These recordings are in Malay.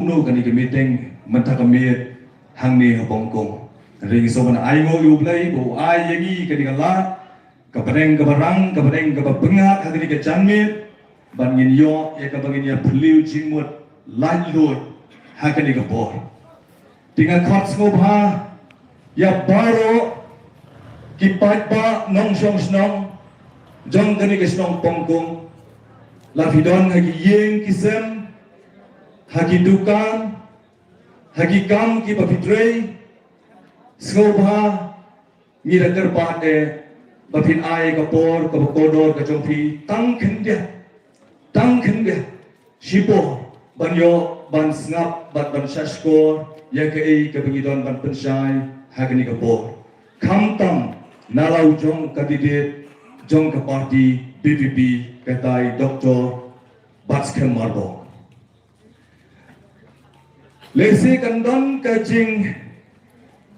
nu kan di meeting mentakamiet hang ni Hongkong ring so man ai ngo yu play bo ai yagi kan di la kapadeng kabarang kapadeng kabengat hang ni ke janmit ban ngin yo ya kabangin ya beliu jingmut lan lut hang ni ke bor tinggal khot ngobha ya baro kipat ba nong song snong jong kan ni ke snong Hongkong la vidon hagi yeng kisem hagi dukan, hagi kam ki bapitrei, skobha ngira kerbade bapin ai kapor kabakodor kajongpi tang kendia sipo banyo ban snap ban shaskor ya kei kabingidon ban pensai hagni kapor kamtam nalau jong kadidit jong ka party BPP katai Dr. Batskem Marbo lesi kandon kajing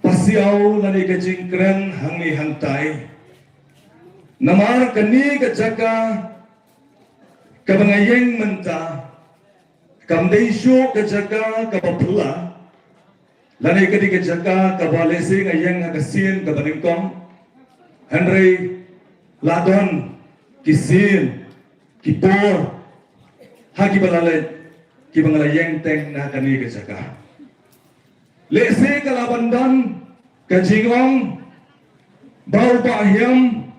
pasiau lani kajing keren hangi hantai namar kani kajaka kabangayeng menta kamdeisyo kajaka kabapula lani kadi kajaka kabalesi ngayeng hagasin kabaningkong Henry ladon kisin kipor hagi balalet ki bangalayeng teng na kani kajaka lese kalabandan kajingong bau bahyam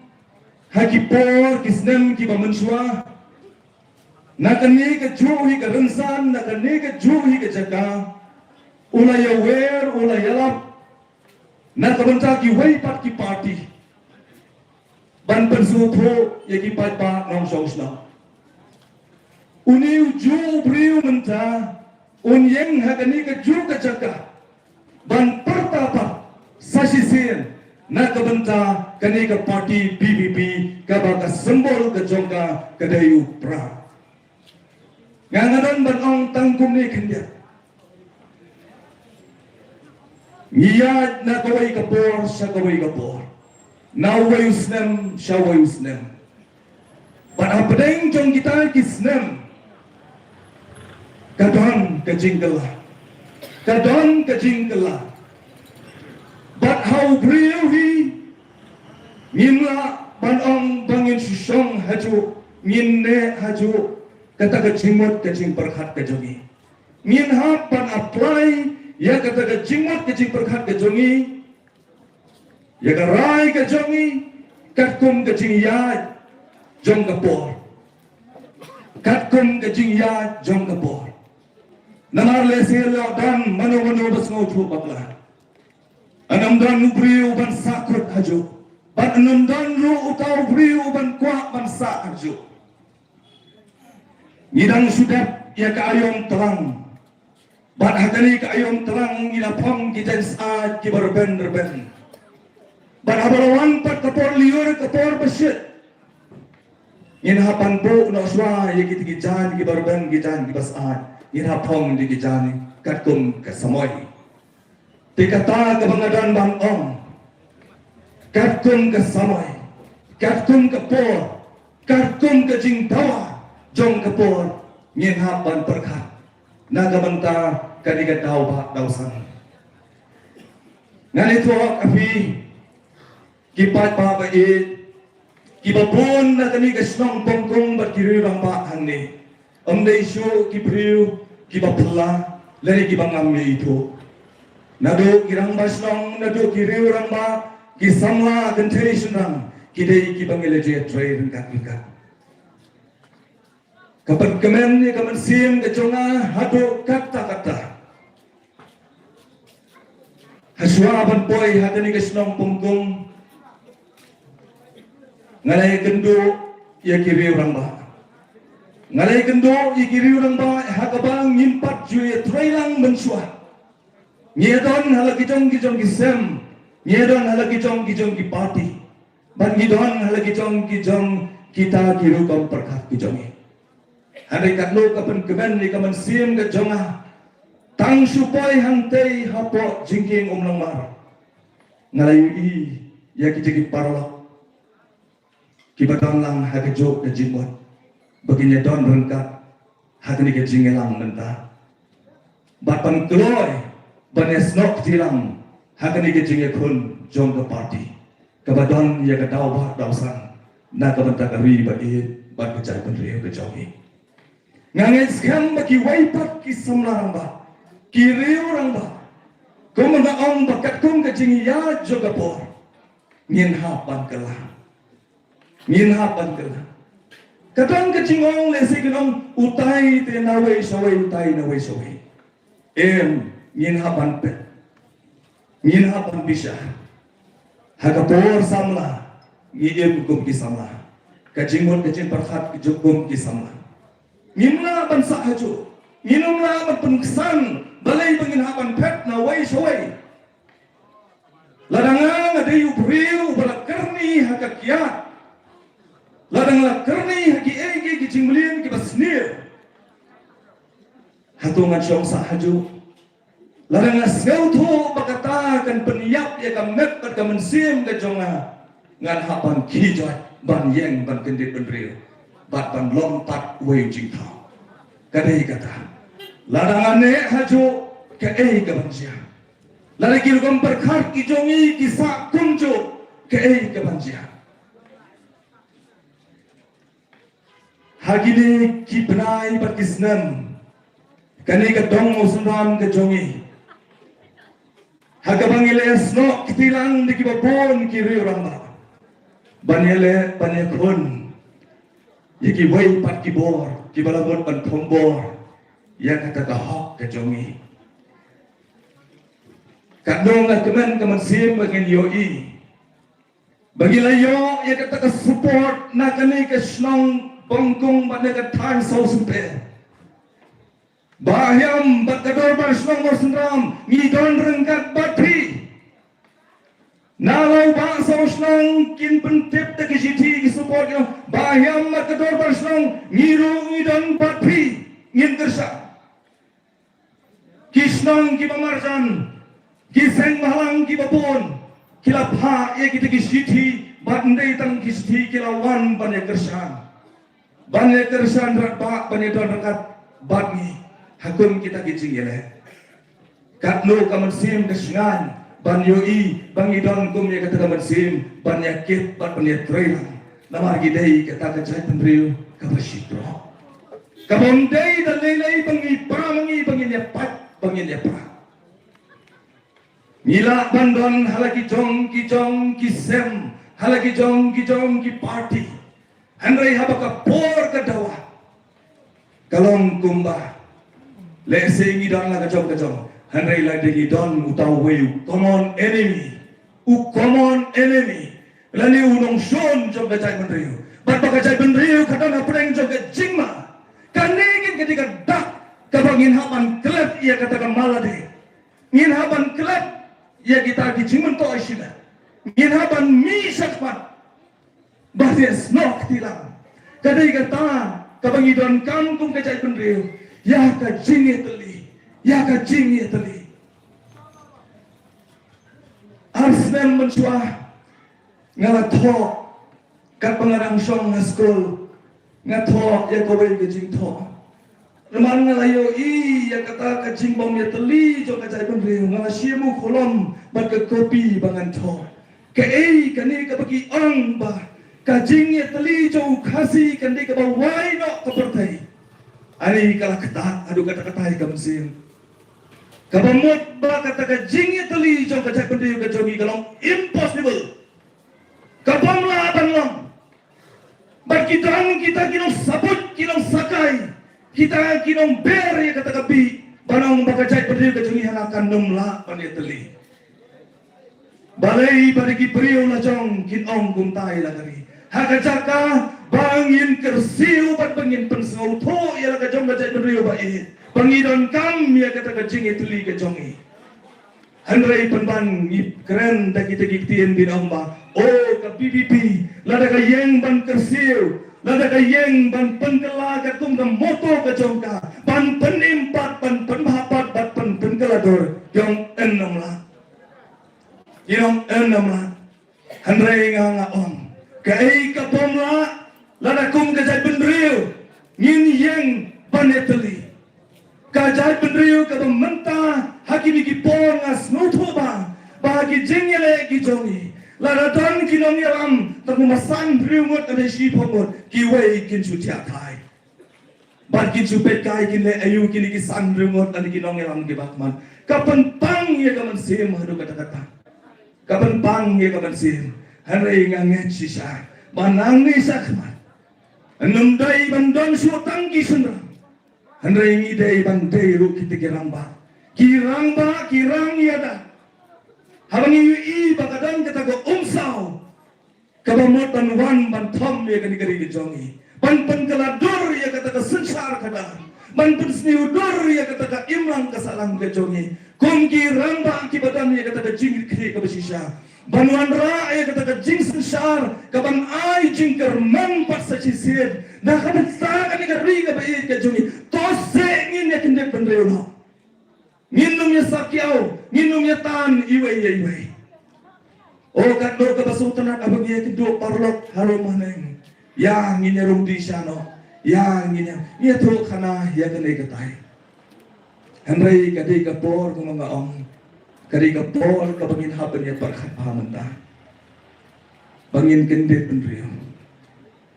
hakipor kisnem ki bamanswa na kani kajuhi karensan na kani kajuhi kajaka ulaya wer ulaya lap na kabanta ki waipat ki party ban pensupro yaki patpa nong sosna uniu ju briu menta unyeng hagani ke ju kajaka ban pertapa sasisin na kabenta kani ke parti BPP kabaka sembol ke jongka kadayu pra ngangadan ban ong tangkum ni kendia ngiyad na kawai kapor sa kawai kapor nawai usnem syawai usnem ban apedeng jong kita kisnem kadon kejingkelah but how brilliant minla banong bangin susong haju minne haju kata kejimut kejing perkhat kejongi minha ban apply ya kata kejimut kejing perkhat kejongi ya karai kejongi katkum kejing ya jong kapor katkum kejing ya jong kapor namar lesir dan manu basngo chu bakla anam dan nubriu ban sakut haju ban anam dan ru utau briu ban kwa ban sa haju ngidang sudah ya ka ayom terang ban hagani ka ayom terang ngilapam kita saat ki berben ban abarawan pat kapor liur kapor besit ngin hapan bu no swa ye ki jan ki berben ki jan ki basat irapong di kijani katkum kesamoy tikata kebangadan bangong katkum kesamoy katkum kepor katkum kejing tawa jong kepor nyenhapan perkat naga benta kadiga tau bak dausan ngani tuak api kipat pa bait kibapun na kani kasnong pongkong berkiri rampak hangni amdai syu kipriu kibapula lari kibangamnya itu nado kirang basnong nado kiriu ramba kisamla genteri sunang kidai kibangeleje tray rengkat rengkat kapan kemen ni kaman sim keconga hado kata haswa ban boy hadani kasnong pungkung ngalai kendo ya kiriu ramba ngalai kendo ikiri urang ba hakabang ngimpat juye trailang mensua nyedon halagi jong kisem nyedon halagi jong ki party ban ngidon halagi jong kita kiru kom perkat kijongi handai katlo kapan kemen ni kaman sim ke jonga tang supoi hangtei hapo jingking mar ngalai i ya kijigi parlo kibadang lang hagajo ke jimot baginya don berengkat hati ni kejingelang mentah ban kloy ban esnok tilang hakani ke jinge kun jong ke party kabadon ya ka daw ba daw san na ka ban ta ka ri ba e ba ka jai ban re ka jongi ngangai skam ba ki wai pat ki samlarang ba ki riu rang ba ko man ong ba kat kum ka jingi ya joga por ngin hapan kala ngin hapan kala kadang ke jingong le se kenong utai te na wei sawai utai na wei sawai em ngin hapan pe ngin hapan bisa haga por samla ngiem kum ki samla ka jingon ke jing perhat ki jokum ki samla ngimla ban sa haju nginumla ban pengsan balai bangin hapan pet na wei sawai ladangan ada yu priu balakarni haka kiat ladang lakarni haki egi ki jingblin ki basnir hatungan syong sahaju ladang asgautu bakata kan peniap ya kamet kat kamensim ke jonga ngan hapan kijot ban yeng ban kendit benril bat ban lompat wei jingtau kadai kata ladang ane haju ke ke bansia lari kilgom berkhat ki jongi ki sak kunjo ke ke bansia hagini ki benai berkisnem kani ka dong usundam ke jongi hagabangile snok kitilang di ki babon ki riuramba banele banekon yiki wai pat ki bor ki balabon ban thombor ya kata ka hok ke jongi kadong at kemen sim bagian yoi bagi layo ya kata ka support na kani ka snong bongkong pada ka time so sempe bahyam bakador bar snong mor sendram ngidon rengkat bati nalau ba so snong kin pentip ta ki siti ki support yo bahyam bakador bar snong ngiru ngidon bati ngin kersa kisnong ki pamarjan kiseng mahalang ki babon kila pha ye kita ki siti bandai tang ki siti kila wan bane kersan bane kersan rat ba bane don rakat badni hakun kita ki jingele katno kaman sim kesengan ban yoi bangi don kum ye kata kaman sim ban yakit ban bane trailang namar gi dei kata ka jai pendriu ka basitro kabon dei dan lelei bangi pra mangi bangi ne pat bangi ne pra Mila bandon halaki jong ki sem halaki jong ki party handrai habaka por ka dawa kalong kumba le sengi don la ka jong handrai la degi don utaw weu common enemy lani unong shon jong ka jai benriu bat ka jai benriu kadang apreng jong ka jingma kanegin ketika dak kabangin hapan klep ia katakan malade ngin hapan klep ya kita di jimen to isina ngin haban mi sakpat bahdes nok tilang kadai kata kabangi don kampung kecai pendriu ya ka jinge teli arsnen mensua ngala tho kat pengarang song na school ngatho ya ko be jing tho Leman ngalayo ya kata kacing bom ya teli jo kacai pendriu ngala siemu kolom bat ke kopi bangan tho ke kani ka bagi ong ba kacing ya teli jo khasi kandi ka ba wai no ka pertai ani kala kata adu kata-kata ka mesin ka bamot ba kata kacing ya teli jo kacai pendriu ka jogi kalong impossible ka bamla banlong bat kita kinong sabut kinong sakai kita kinong ber ya kata kapi banong bakajai pendriu ka jungi hanakan numla pandi teli balai barigi priu la jong kinong kumtai la kari hakajaka bangin kersiu bat bangin pensau tho ya la ka jong kajai pendriu ba i bangidon kam ya kata ka jingi teli ka jongi handrai penban keren da kita giktien binong ba oh ka PPP lada ka yeng ban kersiu lada ka yeng ban pengkela ka tum ka moto ka jongka ban penimpat ban penhapat ban pengkelador yong enam la handrai nga om ka ka pomla lada kum ka jai pendriu ngin yeng ban eteli ka jai pendriu ka menta kini ki pongas nutuba bagi jengle ki jongi laradan ki nong yalam tamu masan riungot ane si pomot ki wei kin chutia thai bat kin chupet kai kin le ayu kini ki san riungot ane ki nong yalam ki bakman kapan pang ye kaman sim hadu kata-kata kapan pang ye kaman sim hanrei nganget sisa banangi sakman anum dai bandon suatang ki sunra hanrei ngi dai bandai ru kita kirang yada habang i bagadang kata ko umsaw kabamot ban ban thom ye kani kari jongi ban kalador ye kata ka sensar kada ban sniudor ye kata ka imlang kasalang ke jongi kum kirang ba ki badan ye kata ka jing kri ka basisha banwan ra ye kata ka jing sensar kaban ai jing kerman pas sa sisir na kaban sa kani kari ka ba ye ka jongi to se ngin ye kinde benreo minum ya sakyau, minum ya tan iway. Oh kaddo kabasutan at abag ya kido parlok harumaneng. Yang inyarong di siya no, yang inya to kana ya kanay katay. Hanray kaday kapor kung mga kaday kapor kabangin haban ya parkhapaman ta. Bangin kende penriyo.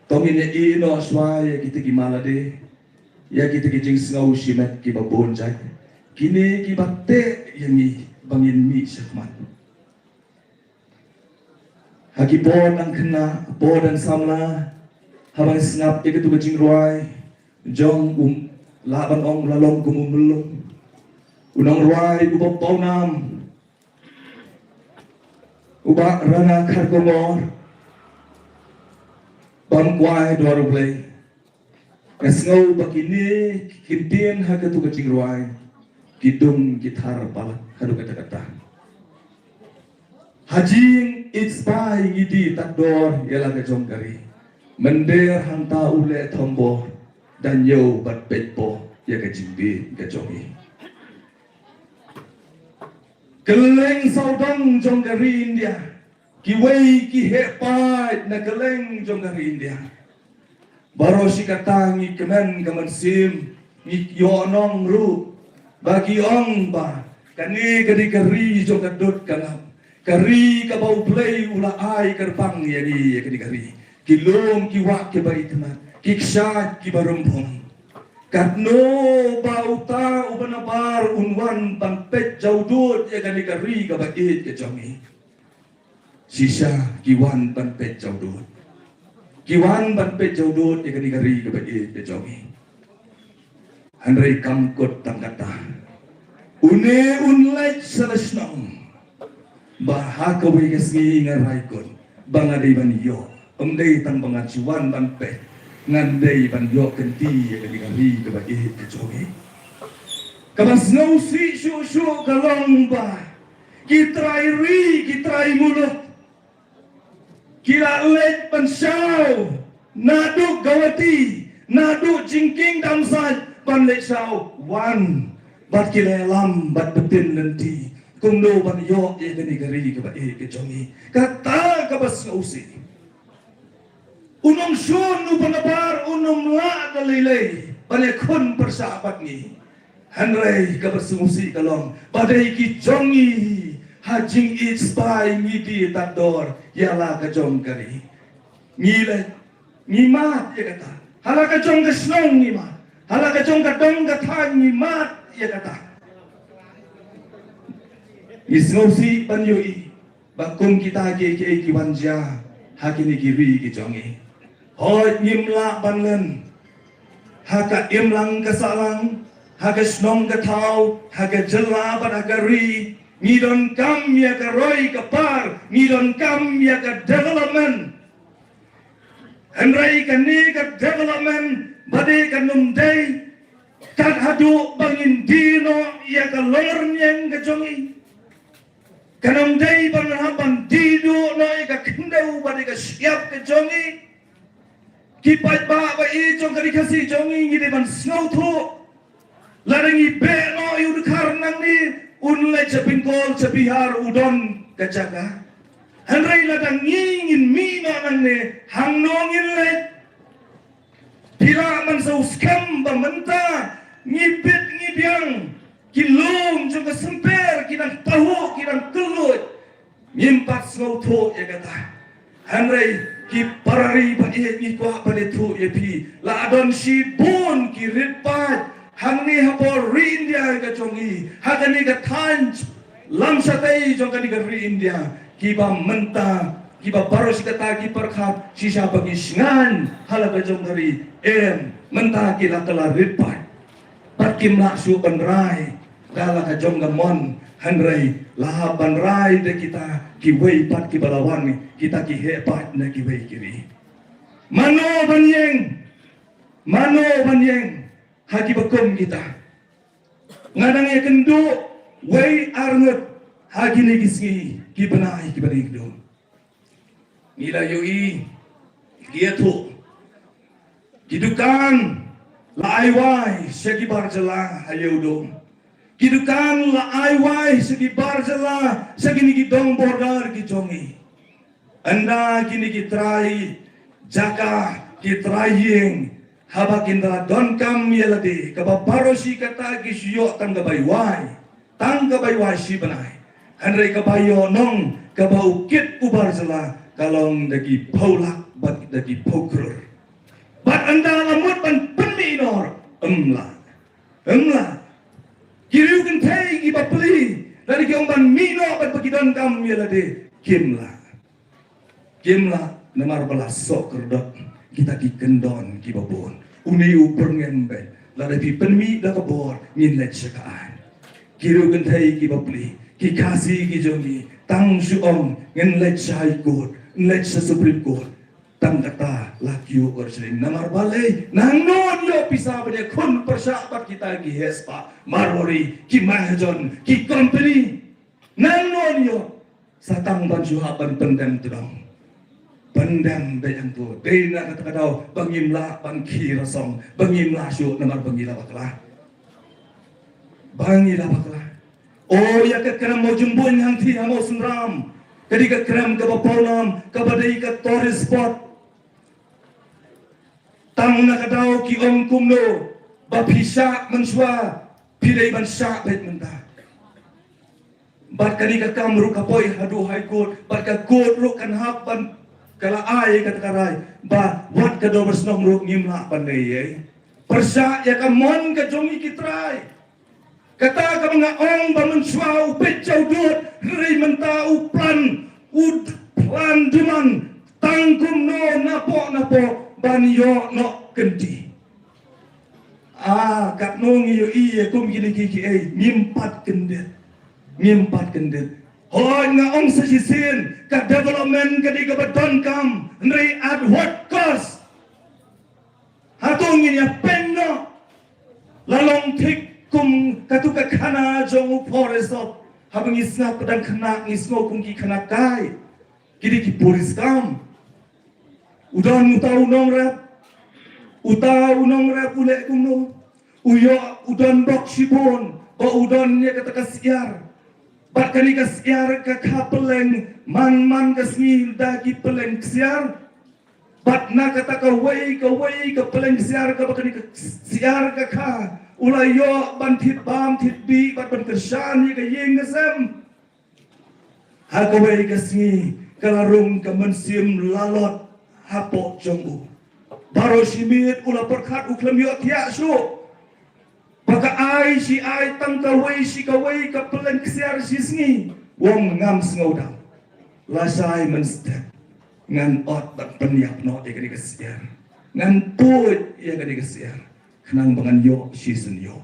Tongin ya ino aswaya kita gimana de, ya kita kijing singaw simet kibabonjay. Kini kibate yangi bangin mi syakman. Haki bon ang kena, bon ang samla, habang snap ikat tu kacing ruai, jong laban ong lalong kumumulong, unang ruai ubap paunam, ubak rana kargomor, bangkwai dua rublay, kasngaw bakini kintin hakat tu kacing ruai. Kidung gitar balak hadu kata-kata hajing itspai ngidi takdor ialah kejongkari mender hanta ule tombo dan yo bat petpo ya kejimbi kejongi keleng saudang jongkari India kiwei ki hepai na keleng jongkari India baro sikatangi kemen kamansim ngik yonong ru bagi ong ba kani kari jo kadut kalap kari kabau play ula ai kerbang yani kari kilom kiwa ke bait mat kiksat ki barumpong katno bauta ubanabar unwan pampet jaudut ya kani kari kabait ke jongi sisa kiwan pampet jaudut ya kani kari kabait ke jongi Andrei kamkot tangkata une unlek salasnong bahaka wigasgi ngaraikon bangadai ban yo umdai tang bangacuan ban pe ngandai ban yo kenti ya kali kebagi kejogi kabas nausi syu kalong ba kitrai mulut kila lek pansyaw naduk gawati naduk jingking damsat ban lek saw wan bat kilelam bat betin nanti kundo ban yo e gani gari ke ba e ke jongi kata kabas ngausi unong syun upanabar unong la dalilay balekon persahabat ni hanrei kabas ngausi kalong badai ki jongi hajing itspai ngidi tador yala ka jong gari ngile ngimat ya kata halaka jong kesnong ngimat halaka jong kadong kathan ngimat ya kata isngausi banyoi bakum kita ke kiwanja hakini kiri ki jongi hoi ngimla banlen haka imlang kasalang haka snong katau haka jela badagari ngidon kam ya ka roi kapar ngidon kam ya ka development Henry kani ka development bade kanum day kan hadu bangin dino ya ka lornyeng ka jongi kanum day bang haban didu no ya ka kindau bade ka siap ka jongi kipat ba i jong kari kasi jongi ngide ban snow thu larangi be no yu karnang ni unle chapingkol chapihar udon kajaga Henry ladang ngingin mina nang ne hangnongin le pila man sa uskam ba menta ngipit ngibyang kilong jong ka sempe kidang tahu kidang kelut nyimpat snow to ya kata hanrei ki parari ba ni kwa pa de tu ye pi la adon si bon ki ritpat hangni hapo ri India ka chongi hagani ka than lam satai jongkani ka ri India ki ba menta ki ba baros kata ki perkhat sisa bagi singan halaga jongkari menta ki la kala ritpat pat kim la su banrai kala ka jonggamon hanrei lahaban rai de kita ki wei pat ki balawan kita ki hebat na ki wei kiri mano banyeng haki bakom kita ngadang ya kendo wei arnut haki ni kisgi ki banai ki bari do nila yoi ki atu kidukan lai wai segi barjala hayo do kidukan la aiwai segi barjala segi ni dong border ki jongi anda kini ki trai jaka ki trying haba kindra don kam yelade kaba parosi kata ki syo tang gabaiwai si banai handrai kabayo nong kaba ukit ubarjala kalong dagi paulak bat dagi pokrur bat anda lamut ban penminor emla kiriu kan thai ki bapli dari ki omban mino bat bagi don kam yelade kimla namar bala sok kerdok kita ki kendon ki babon uni uperngem la dari penmi da kabor ngin let sekaan kiriu kan thai ki bapli ki kasi ki jongi tang suong ngin let sai kot let sa supreme court tang kata lakyu orjin namar balai nang non yo pisa bade kun persapat kita ki hespa marwori ki mahajon ki company nang non yo satang ban suhaban pendem tudong pendem bayang tu dena kata kadau bangimla bangki rasong bangimla syuk namar bangila bakla oh ya ke kram mo jumbun hang thi hamo sunram kadi ke kram ke bapaulam ke badai ke tourist spot tang na kadau ki om kumno bapisa mensua pidai bansa bet menta bat kani ka kamru kapoi hadu high court bat ka court ru kan hak ban kala ai kata karai ba wat ka do bersnong ru ngimla pandai persa ya ka mon ka jongi kitrai kata ka mga ong ba mensua upet chau dut ri menta uplan plan duman tangkum no napo banyo no kenti kat nong iyo iya kum gini kiki ngimpat kendet hoi nga ong sajisin ka development ka di ka badon kam nri at what cost hatong ini penno lalong tik kum katuka kana jong forest of habang isnap kadang kena ngisno kum ki kana kai kidi ki polis kam udan utau nong rap ule kumno uyo udan bok sibon ba udan nya kata kasiar bat kani kasiar ka kapeleng man kasmi dagi peleng kasiar bat na kata ka wei ka peleng kasiar ka bakani kasiar ka ulayo ban thit bam thit bi bat ban kersan ka yeng kasem ha ka wei kasmi kalarung ka mensim lalot hapo jongbu baro simit ula perkat uklam yo tia su baka ai si ai tang ka wei si ka wei ka pelen kesiar sisngi wong ngam sngodam lasai menstep ngan ot bat penyap no e kadi kesiar ngan put ya kadi kesiar kenang bangan yo season yo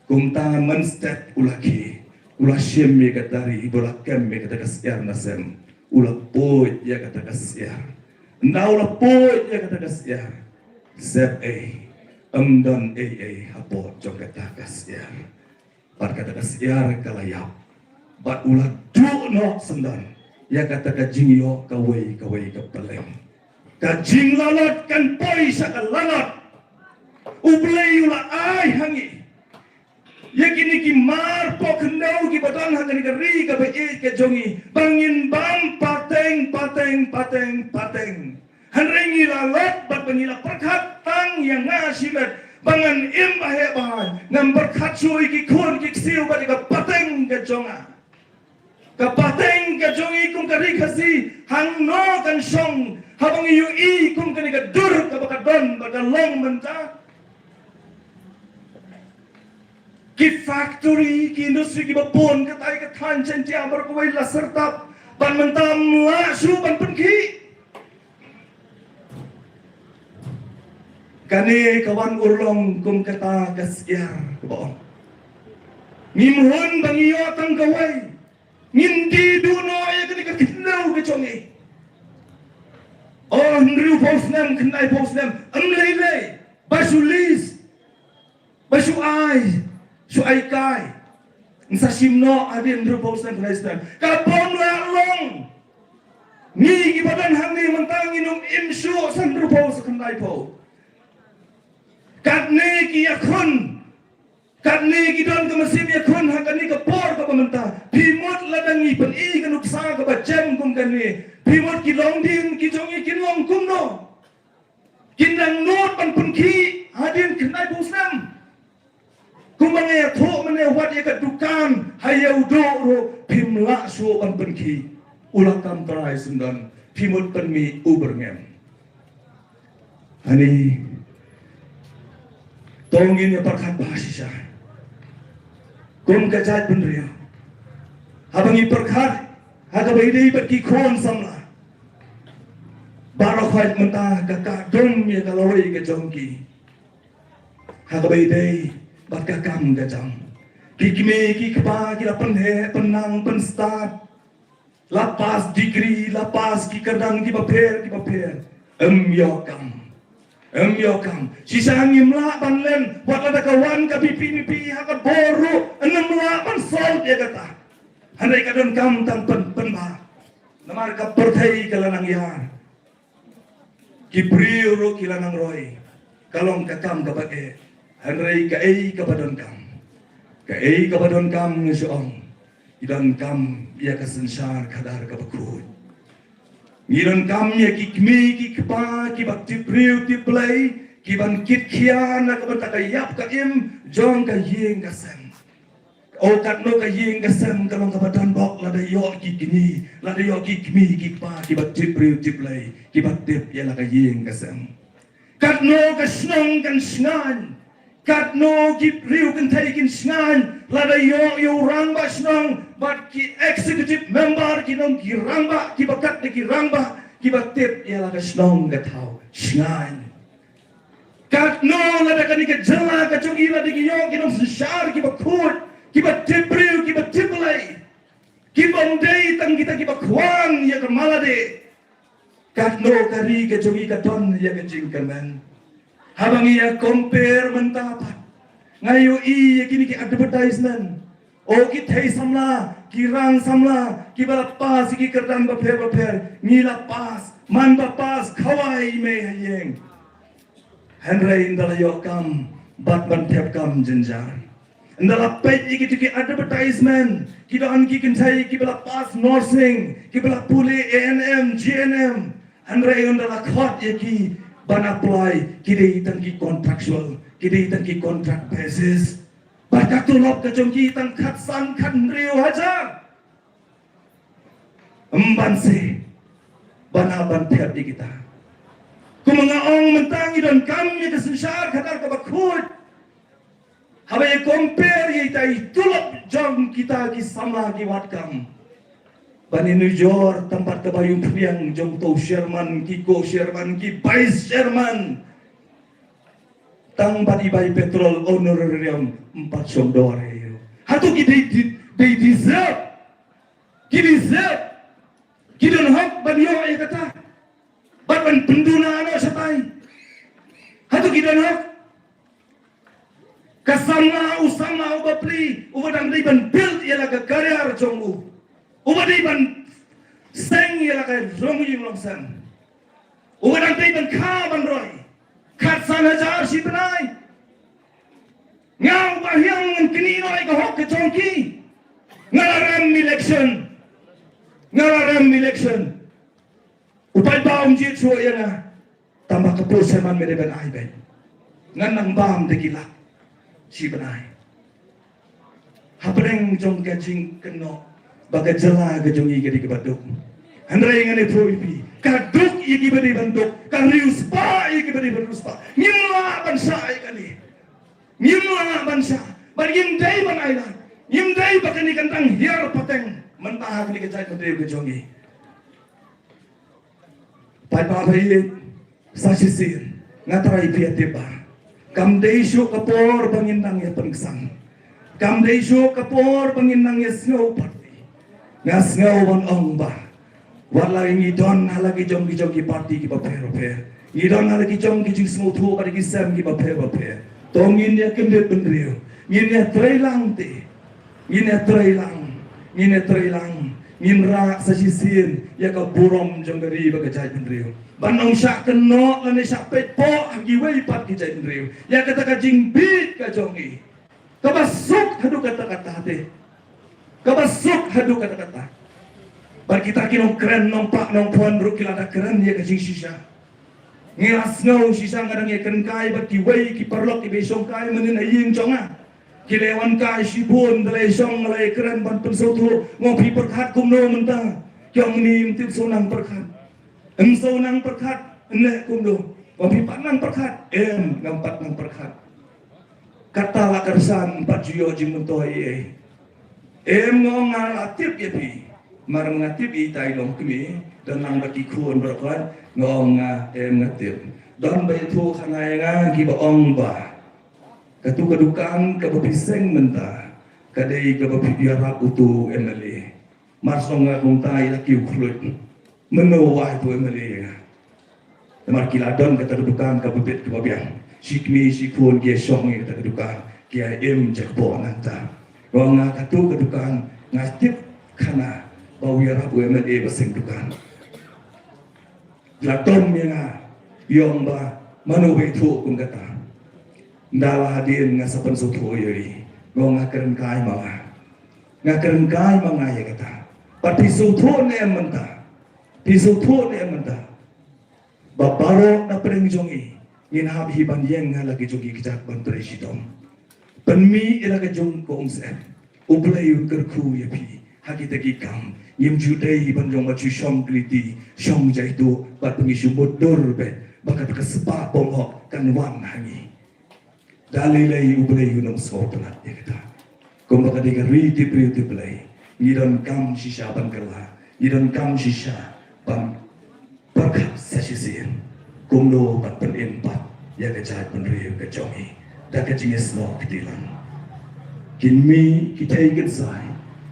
kumta menstep ulaki ula siem me katari ibola kem me kata kesiar nasem ula put ya kata kesiar Ndau la poit ya kata kasiar Zep Emdan hapo jong kata kasiar Bat kata kasiar kalayap Bat ulah du no sendan Ya kata ka jingyo kawai ka pelem Ka jing lalot kan poi sa ka lalot Ublay ulah ay hangi Ya kini ki mar po kendau ki badang hangani ka ri ka bae ka jongi Bangin bam pateng Hanrengi lalot bat pengila perkat tang yang ngasibat bangan imbah hebat ngam berkat suai ki kun ki siu ba ka pateng ka jonga ka pateng ka jongi kum ka rikasi hang no kan song habang yu i kum ka dur ka ba don ba long menta ki factory ki industri ki ba pon ka tai ka than chen tia bar ko la sertap ban mentam la su ban penki kani kawan urlong kum kata kasyar kebon ngimhun bangiyo tang kawai ngindi duno ya kani kinau ke chongi oh nriu posnam knai posnam amlele basulis basu ai su ai kai nsa simno adin nriu posnam knai stan kapon la long ni ibadan hangi mentang inum imsu san nriu pos knai po katne ki yakun katne ki don ke mesin yakun hakani ke por ke pemerintah pimot ladangi pen i kan uksa ke bacem kum kani pimot ki long din ki jongi kin long kum no kin nang not pan pun ki hadin kenai busnam kum mangai tho mane wat ya ka dukan hayau do ro pimla so pan pun ki ulakam trai sundan pimot pen mi uberngem hani tongin ya perkat bahasa kum kajat benria habangi perkat haga baidei baki kon samla barokhait mentah kakak dom ya kaloi ke jongki haga baidei bat kakam ke jam kikme ki kpa ki penhe penang penstart lapas degree lapas ki kadang ki baper yokam yokam sisang imla banlen wat ada kawan ka pipi haka boru enamla ban sol dia kata handai kadon kam tang penba namar ka perthai kalanang yar ki priuro kilanang roi kalong ka kam ka bage handai ka ei ka badon kam ngesoong idan kam ia ka sensar kadar ka bakut ngiron kam ya ki kmi ki kpa ki bak ti priu ti play ki ban kit khian ka ban ta yap ka im jong ka yeng ka sem o kat no ka yeng ka sem ka long ka badan bok la da yo ki kini la da yo ki kmi ki kpa ki bak ti priu ti play ki bak tip ya la ka yeng ka sem kat no ka snong kan sngan kat no ki priu kan thai kin sngan la da yo rang ba snong but ki executive member ki nong ki rangba ki bakat ki rangba ki batip ya la kasnong gatau sngan kat no la da kani ka jala ka chogi la ki yo ki nong sishar ki bakut ki batip priu ki batip lai ki bondei tang kita ki bakwang ya ka malade kat no kari ka chogi ka ton ya ka jingkaman habang ya compare mentapat ngayo i ya kini ki advertisement o ki thei samla ki rang samla ki bala pas ki kerdan ba pher ngila pas man ba pas khawai me hayeng henrai indala yokam bat ban thep kam jinjar indala page ki advertisement ki dan ki kin thai ki bala pas nursing ki bala puli ANM GNM henrai indala khot ye ki ban apply ki dei tan ki contractual ki dei tan ki contract basis Baka tulop ka jongki tang kat san kan riu haja. Embanse banaban pet di kita. Kumangaong mentangi dan kami kesensar kadar ka bakut. Habai compare ye tai tulop jong kita ki samla ki watkam. Bani New York tempat kebayung priang jong to Sherman ki ko Sherman ki vice Sherman. Tang badi bay petrol honorarium 4 $4. Hatu ki they deserve. Ki deserve. Ki don hak badi yo ay kata. Ban penduna ano sa tay. Hatu ki don hak. Kasama usama ubapli ubadang day ban build yala ka karyar jongu. Ubaday ban seng yala ka jongu yung longsan. Ubadang day ban ka ban roy. Kat sana jar si benai ngau bahyang kenino ay kahok ke chongki ngalaram election upay baum jit so yana tambah ke pulseman mere ben ai ben ngan nang bam de gila si benai habreng jong gajing keno baga jela gajong i gadi baduk handrai ngane proipi kaduk i gibadi banduk karius pa i gibadi bandus pa ngimla bansa i kali ngimla bansa bagim dai ban ailan ngim dai bakani kantang hiar pateng mentah ni kejai kode gajong i pai pa bai sasisin ngatrai pia tiba kam deisyo kapor banginang ya pengsang kam deisyo kapor banginang ya snow party ngas ngawan ongba wala ingi don halagi jong ki party ki bapero pe ngi don halagi jong ki snow thu ka ki sam ki bapero pe tongin ya kende benrio ngin ya trailang te ngin ya trailang ngin ra sasisin ya ka burom jong dari bagajai benrio banong syak keno lane syak pepo agi wei pat ki jai benrio ya kata ka jingbit ka jongi kabasuk hadu kata-kata te kabasuk hadu kata-kata bar kita kinong keren nong pak nong puan ru kilada keren ya ka jing sisa ngilas ngau sisa ngadang ya keren kai bat ki wei ki perlok ki besong kai menin aying jonga ki lewan kai si bun dalai song dalai keren ban pensautu ngopi perkat kumno mentang kyong nim tip sonang perkat engso nang perkat enek kumdo ngopi pat nang perkat ngampat nang perkat kata lakarsan pat juyo jimuntoi ngong ngalatip ya pi marang ngatip i tai long kemi dan nang baki kuon berkat ngong ngatip don bai thu khanai nga gi ba ong ba katu kadukan ka bapiseng menta kadai ka bapiara utu emale marsong nga kong tai laki uklut menowai tu emale mar kiladon kata kadukan ka bapit ka babiang sikmi sikun ge song kata kadukan kia jakpo nanta ngong katu kadukan ngatip kana bawiara bu emale baseng dukan laton nga yong ba manu bai thu kung kata ndala hadin nga sapan sutho yori ngo nga keren kai mga ya kata pati sutho ne menta babaro na preng jongi ngin habi ban yeng nga lagi jongi kijak ban presidom penmi ila ka jong ko umse ublay kerku ya pi haki tagi kam yim judai ban jong ma chu shom kriti shom jaitu bat pengi sumut dorbe bakat ka sepa bonghok kan wan hangi dalilai ublay yunam sopelat ya kata kung baka di ka riti priuti blay ngidan kam sisya ban kala ngidan kam sisya ban perkat sasisin kung lo bat pen empat ya kajat pen riu kajongi da kajingis no kitilan kinmi kita ingin say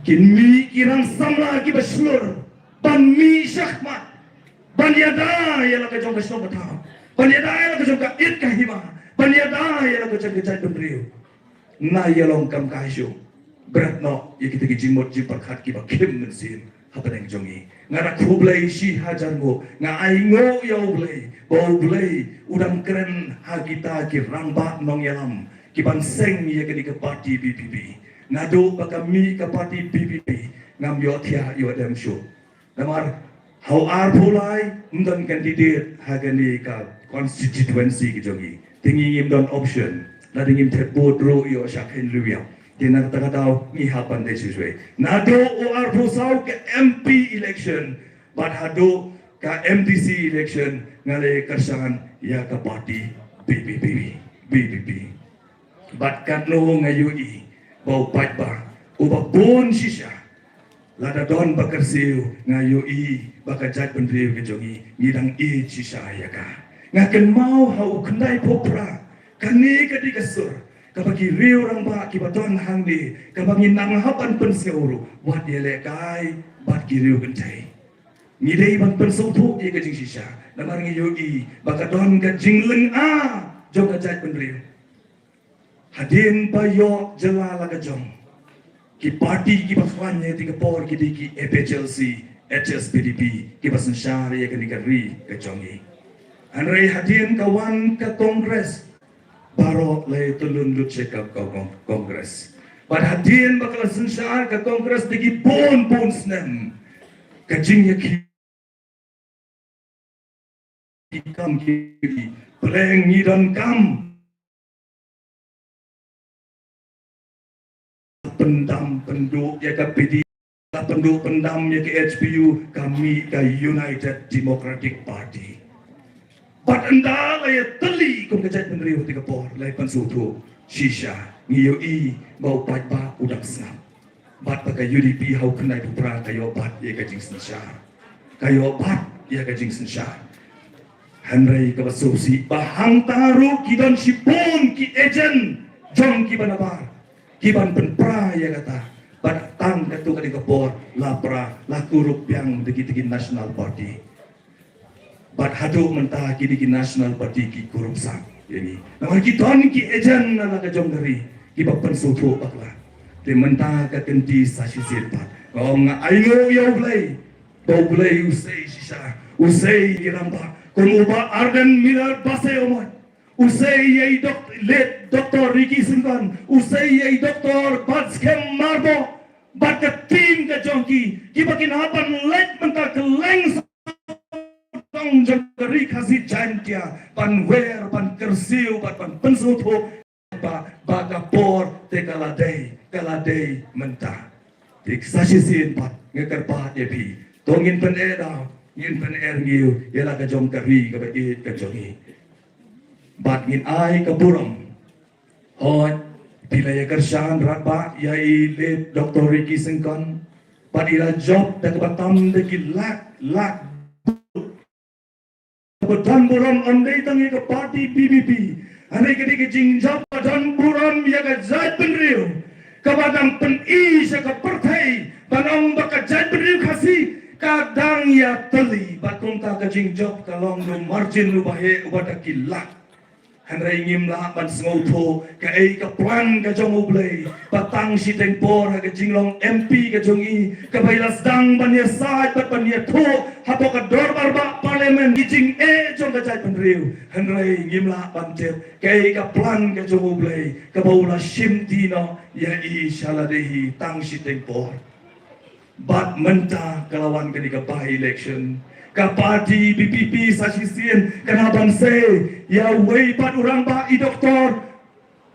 kinmi kirang samla ki baslur ban mi syahmat ban yada ya la kajong kasno batang ban yada ya la kajong ka it kahima Panyada ya lagu cakap beriu, na ya long kam kaisyo, berat no ya kita jimot jiparkat kita kim mensin, apa yang jongi, ngara kublai si hajar ngo, ngai ngo ya ublai, bau ublai, udang keren hagita ki rambat nong yalam, kiban seng ya ke parti BBB, ngado bakami ke parti BBB, ngam yotia yo adam show, namar how are pulai, undan kandidat hagani ka constituency ki jongi. Tinggi don option, na tinggi teput ro yo syakin luya. Tina kata tahu ni hapan deh sesuai. Nado or pusau ke MP election, but hado ke MDC election ngale kersangan ya ke parti BBB. But kan lo ngayui bau patba, ubah pun sisa. Lada don bakersiu ngayui bakajat pendiri kejongi ngidang sisa ya ka. Ngaken mau hau kendai popra kani kadi kasur kabagi riu orang ba kibaton hangdi kabagi nang hapan penseuru wat yele kai bat kiriu kentai ngidei ban pensautu ye kajing sisa namar ngiyogi bakadon kajing leng jong kajat penriu hadin payo jelala kajong ki parti ki baswanye tiga por ki diki EPCLC HSPDP ki basen syari ye kani kari kajongi Andrei hadin kawan ke kongres baru lay tulun lut cekap kongres pada hadin bakal sensar ke kongres digi pun snem kajing yaki kam kiri peleng ngidon kam pendam penduk ya ke PD penduk pendam ya ke HPU kami ke United Democratic Party. Bat anda lah ya teli kong kejat peneriu tiga por lai pansutu shisha ngiyo i bau pat ba udang snap. Bat pakai UDP hau kenai pupra kayo bat ya ke jing sensyar. Kayo bat ya ke jing sensyar. Henry kabasusi bahang taru kiban sipon ki ejen jom kiban abar kiban penpra ya kata batang katu kali kapor lapra lakurup yang degi National Party bat hadu mentah ki National Party ki kurup sang ini namar ki don ki ejen nala ka jom dari ki bapan sutu bakla de mentah ka kenti sashi silpat kau nga ayo ya ulai usai sisa usai iramba Kumuba Arden Miller Basay Omar Usay yay late Dr. Ricky Singan Usay yay Dr. Badskem Marbo Baka team ka jonki Kiba kinahapan late menta keleng Tong jangkari kasi jantia Panwer, pan kersiu, pan pensuto Baka por te kaladei menta Tik sasisin pat ngekerpat yepi Tongin peneda ngin pen ngiu ialah ka jong kari ka bait ka jongi bat ngin ai ka buram hot bila ya kersan raba ya ile Dr. Ricky Sengkon bat ila job da ka batam de ki lak badan buram andai tangi ka party PBP andai ka dik jing job badan buram ya ka zat penriu ka badang pen i sa ka partai banong baka zat penriu kasi kadang ya teli batung ta kajing job kalong no margin lu bahe ubada kilak hanrai ngim la ban sngoto ka ei ka plan ka jong ublei batang si tempor ka jinglong MP ka jongi ka bailas dang ban ya sai pat ban ya tho hapo ka dor barba parliament jing jong ka jai penriu hanrai ngim la ban ter ka ei ka plan ka jong ublei ka baula shimtino ya i shaladehi tang si tempor bat menta kelawan ketika by election ka parti BPP sasisian kenaban say ya wei bat urang ba i doktor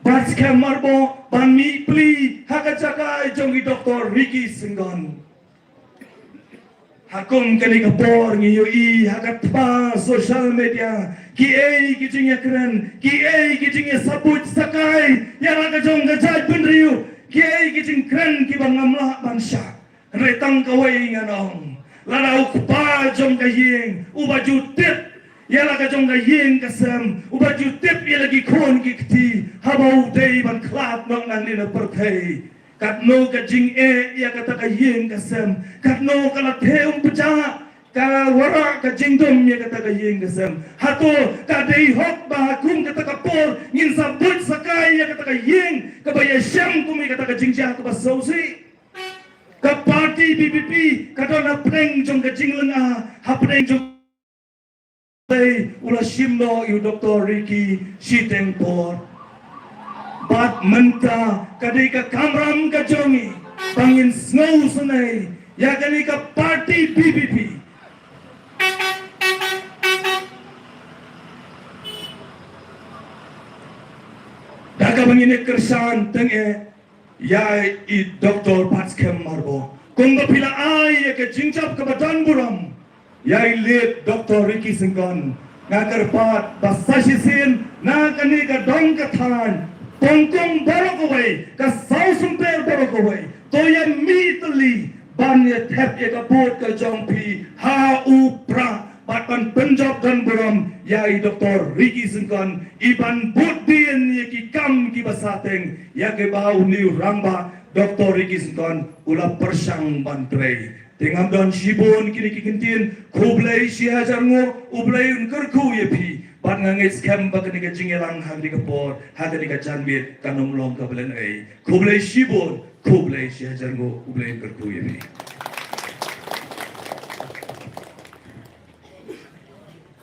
bat skemar bo ban mi pli haka jagai jongi doktor Ricky Senggon hakum kenika por ngiyo i haka pa social media ki ei ki jingya keren ki ei ki jingya sabut sakai ya haka jong gajai penriu ki ei ki jing keren ki bangamlah bansha retang kawai nganong larau kupa jom kaying ubaju tip yala ka jom kaying kasem ubaju tip ya lagi kon kikti habau day ban klap nong nan nina perkai kat no ka jing ya kata kaying kasem kat no kala teum peja ka wara ka jing dom ya kata kaying kasem hato ka dei hok ba kum kata ka por ngin sabut sakai ya kata kaying ka baya syam kum ya kata ka jing ja ka basausi ka parti BPP kadona preng jong ka jinglen hapneng jong tay ula shimno yu Dr. Ricky Sitengpor bat menta kadai ka kamram ka jongi pangin snow sunay ya kadai ka parti BPP daga bangin kersan tenge ya i Dr. Badskem Marbo kung mapila ay ke jingjap ka badan buram ya i late Dr. Ricky Senggon nga karpat basasisin na kani ka dong kathan tongkong barokaway ka sausumper barokaway toya mitli ban ya thep ya ka bot ka jongpi ha upra batpan Punjab dan buram ya i Dr. Ricky Senggon iban budin ya ki kam ki basateng ya ke bau ni ramba Dr. Ricky Senggon ula persang bantrei tengam don shibon kini kikintin kublai si hajar ngo ublai unkerku ye pi bat ngangai scam bakani ka jingelang hagdi ka por hagdi ka janmit kanom long ka belen ai kublai shibon kublai si hajar ngo ublai unkerku ye pi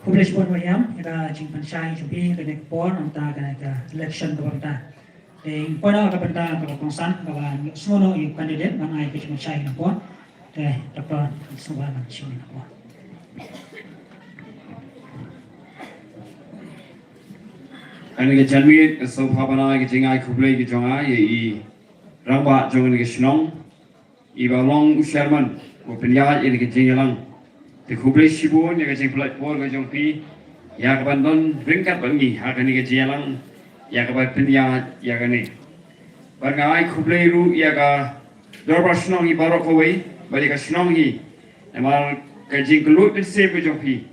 kublai shibon wayam ika jingpan syai jupi ka nek por anta ka election ka banta Pada kapenta kongsan bahwa semua yung kandidat mga ay kecil syai na po dapat semua macam na po. Ano ke jalmi so papa na ke jingai kublai ke jonga ye ramba jong ni snong iba long usharman ko penya ini ke jingalang te khuble sibu ni ke jing platform ke jong pi ya ka bandon ringkat bangi ha ka ni ke jingalang ya ka ba penya ya ka ni bangai khuble ru ya ka dorba snong i barok koi bali ka snong hi emal ke jing kelut ni se ke jong pi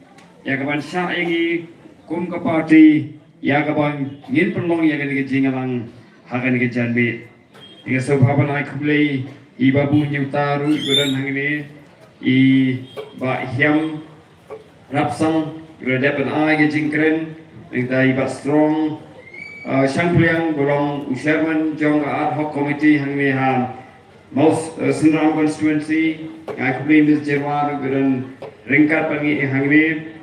ya ka ban sha ingi kum ka party ya ka ban ngin pelong ya ka ni ke jingalang ha ka ni ke janbe Tiga sebab nak kembali iba bunyi utaru ikuran hang ini I ba hiam rapsang ikuran dapat ai jingkren kita iba strong sang piliang golong usherman jong ad hoc committee hang ini ha most Sunram constituency ai kembali mis jerman ikuran ringkat pangi hang ini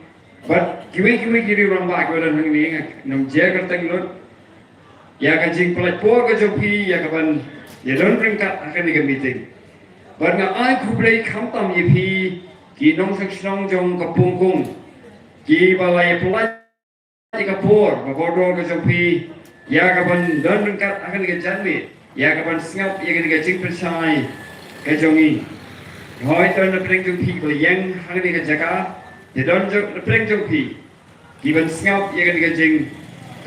but kiwi kiri orang ba ikuran hang ini nam jaga tenglot ya kan jing platform ke jopi ya kapan ya don ringkat akan di meeting barna ai kublai khamtam ye phi ki nong sakshong jong kapungkung ki balai pulai ka por ba bodo ke jopi ya kapan don ringkat akan di janwi ya kapan singap ya ke jing persai ke jongi hoi ton na preng jopi ko yang akan di jaga ya don jong preng jopi ki ban singap ya ke jing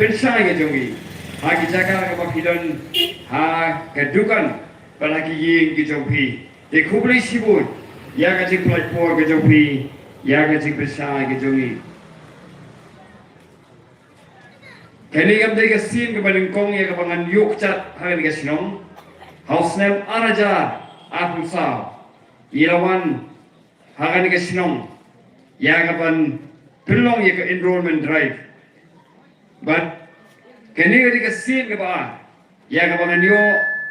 persai ke jongi Hagi jaga ke bapidon ha kedukan palagi ying ke jopi de kubli sibut ya ke jing platform ke jopi ya ke jing besar ke jongi kini kam de ke sin ke balengkong ya ke bangan yuk cat ha ke sinong house name araja apusa ilawan ha ke sinong ya ke ban pelong ya ke enrollment drive but kini ketika sin ke ba ya ke bangan yo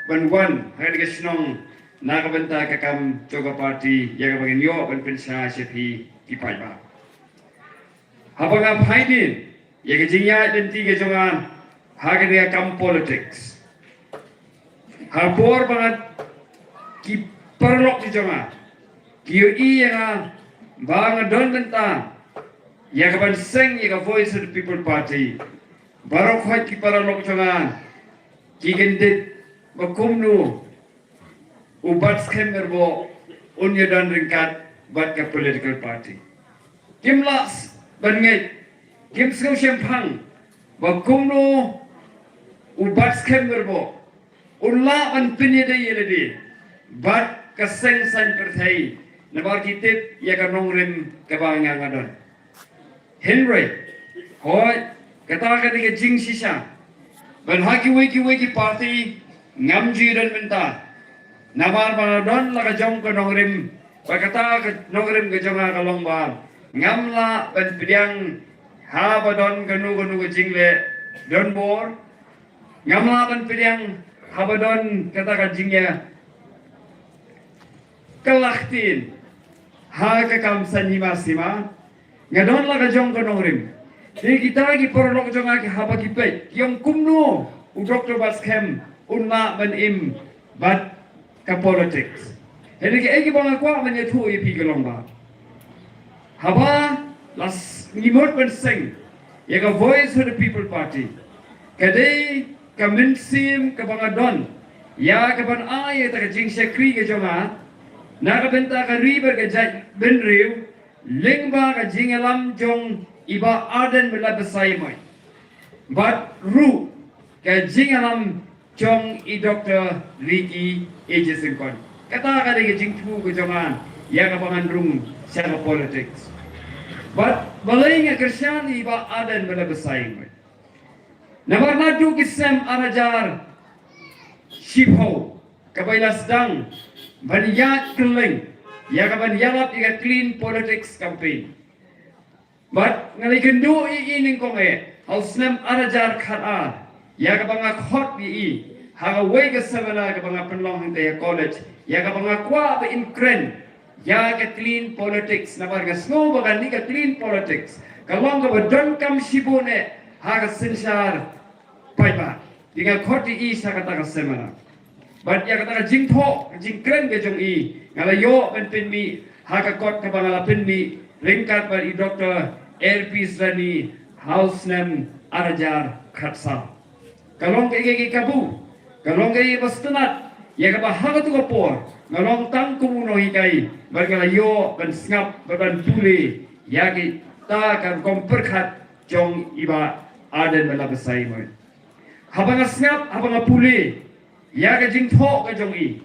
banwan ha ke sinong na ka benta ka kam joga party ya ka bangan yo ban pensa sepi di pai ba habang ang paidin ya ke jingya den ti ke jongan ha ke dia kam politics ha por bangat ki perlok di jongan ki yo I ya bang don benta ya ka ban sing ya ka voice of the people party Barok hoi ki para lok jongan ki gendit bakumnu ubat skemmer bo unya dan ringkat bat ke political party kimlas banget kim skau shempang bakumnu ubat skemmer bo ulla an pinye de yeledi bat ka seng san perthai nabar kitip ya ka nongrim ka bangang adon Henry hoi kata ketika jing sisa ban haki wiki party ngamji dan minta nabar banadon la ka jong ka nongrim ba kata ka nongrim ka jonga ka longbar ngamla ban pidiang ha badon kanu ka jingle don bor ngamla ban pidiang ha badon kata ka jingya kalaktin ha ka kam sanima sima ngadon la ka jong ka nongrim Jadi kita lagi perlu jangan haba kita yang kumno Dr. Baskem unma benim bad ka politics. Jadi kita bang aku menyetu ipi gelomba. Haba las nimot penseng ya ka voice of the people party. Kadai ka minsim ka bangadon ya ka ban ay ta ka jing sekri ka jonga na ka benta ka river ka ben riu lingba ka jing alam jong iba aden bela besai mai but ru ka jingalam chong I Dr. Ricky Ejesingkon kata ka de jingtu ko jongan ya ka bangan rum sa politics but balay nga Christian iba aden bela besai mai nabar nadu kisem arajar shipho kabailas dang baniyat keling ya ka baniyat iga clean politics campaign But ngali kendo ining kong house name arajar khat ya ka banga khot bi ha wei ka sabala ka banga penlong hang college ya ka banga kwa ba in kren ya ka clean politics na bar ka snow ba ni ka clean politics ka long ka don kam shibone ha ka sinsar pai ba dinga khot sa ka ta ka semana but ya ka ta jing kren ke jong ngala yo ben mi ha ka kot ka banga pen mi ringkat bar I Dr. LP Srani house name arajar khatsa kalong ke kabu kalong ke bastanat ya ka ba ha tu ko por ngalong tang ku no hikai bagala yo ban snap ban tuli ya ki ta kan kom perkhat jong iba aden bala besai mo habang snap habang puli ya ka jing tho ka jong i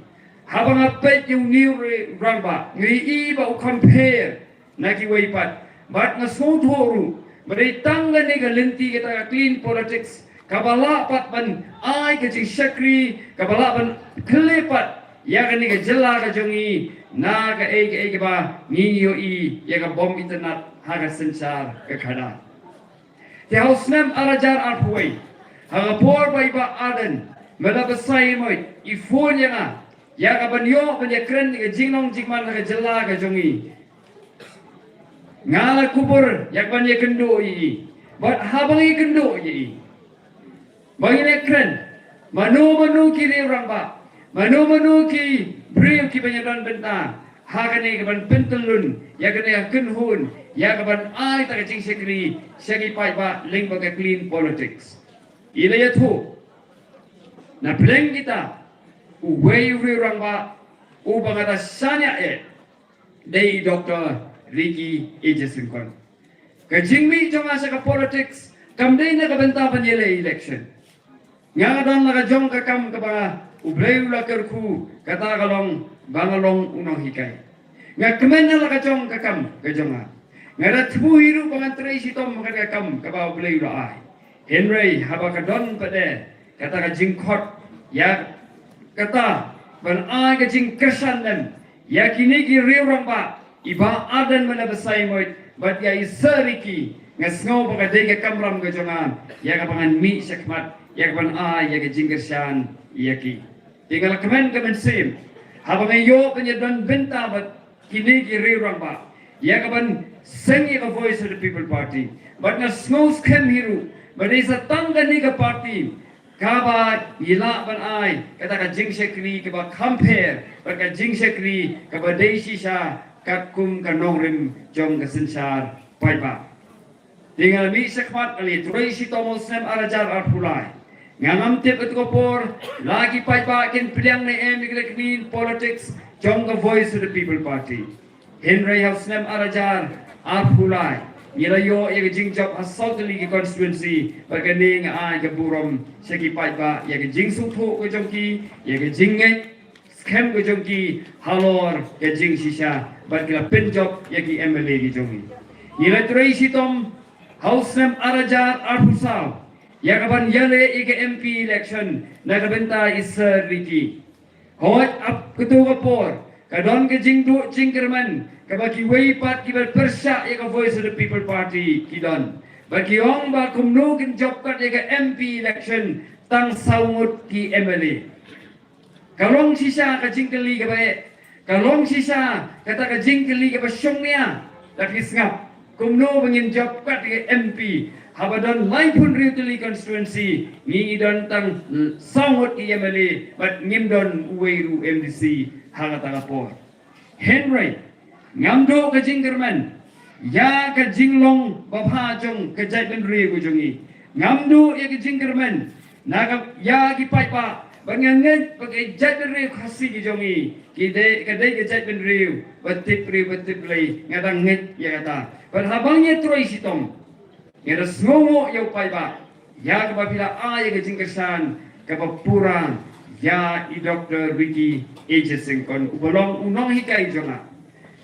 habang pet yung new rangba ngi iba u compare na ki wei pat bat na so thoru bari tangga ni ka lenti kita clean politics kabala pat ban ai ka jing shakri kabala ban klepat ya ka ni ka jela ka jong i na ka e ba ni yo i ya ka bom internet ha ka sensar ka khada te hausnem arajar arpuai ha por bai ba aden mala besai moi I phone ya ya ka ban yo ban ya kren ka jingnong jingman ka jela ka jong i ngala kubur yak ban ye kendo i bat habang i kendo i bagi ne kren manu ki re orang ba manu ki brio ki banyadan benta ha kane ka ban pentelun ya kane ken hun ya ka ban ai ta ka jing sekri segi pai ba ling ba ka clean politics ila ya thu na pleng kita uwei orang ba u bangata sanya dei Dr. Ricky Agency kon. Kajingmi jong asa ka politics kamdei na kabenta panyele election. Nga don la jong ka kam ka ba ublay la kerku kata kalong bangalong unong hikay. Nga kemen na la jong ka kam ka jonga. Nga da tbu hiru pangan Tracy Tom ka kam ka ba ublay la ai. Henry haba ka don pade kata ka jingkot ya kata ban ai ka jing kersan dem ya kini ki riurang ba iba adan mana besai moit bat ya isariki ngasngau baka dega kamram ga jongan ya ka pangan mi sakmat ya ka pan a ya ka jinggersan ya ki tinggal kemen sim haba me yo penya don benta bat kini ki riurang ba ya ka pan sengi ka voice of the people party bat ngasngau skem hiru bat isa tangga ni ka party kabat ila ban ai kata ka jing sekri ka ba compare bat ka jing sekri ka ba desi sha kakum kanong rim jong kasensar pai ba tinggal mi sekmat kali Tracy Thomas sem arajar arpulai ngam tip itu kopor lagi pai ba kin piliang ne clean politics jong the voice of the people party Henry House nem arajar arpulai nila yo ya jing job assault league constituency baganing a ke burom segi pai ba ya jing suthu ko jong ki ya jing scam ko jong ki halor ke jing sisa bat kila penjob yaki MLA ki jongi nila Tracy Tom house nem arajar arpusal ya kaban yale ike MP election na kabenta isa Ricky hot up ketu kapor kadon ke jing du jingkerman kabaki wei pat ki persya ya ka voice of the people party kidon bagi ong ba kumno kin job kat ya ka MP election tang saungut ki MLA kalong sisa ka jingkeli ka bae kalong sisa kata ka jingkeli ka pasyongnya lagi ngap kumno bangin job kat ka MP habadon lain pun riutili constituency ni don tang saungut ki MLA bat ngimdon uweiru MDC hangata kapor Henry ngamdo ka jingkerman ya ka jinglong babha jong ka jaiben ri ko jongi ngamdo ya ka jingkerman na ya ki pai pa banganget pakai jaiben ri khasi ki jongi ki de ka de ka jaiben ri batip lay ngadang nget ya kata ban habangnya Tracy Tom ngada smomo ya pai ba ya ka babila ay ka jingkersan ka papura ya I Dr. Ricky Agency kon ubolong unong hikai jonga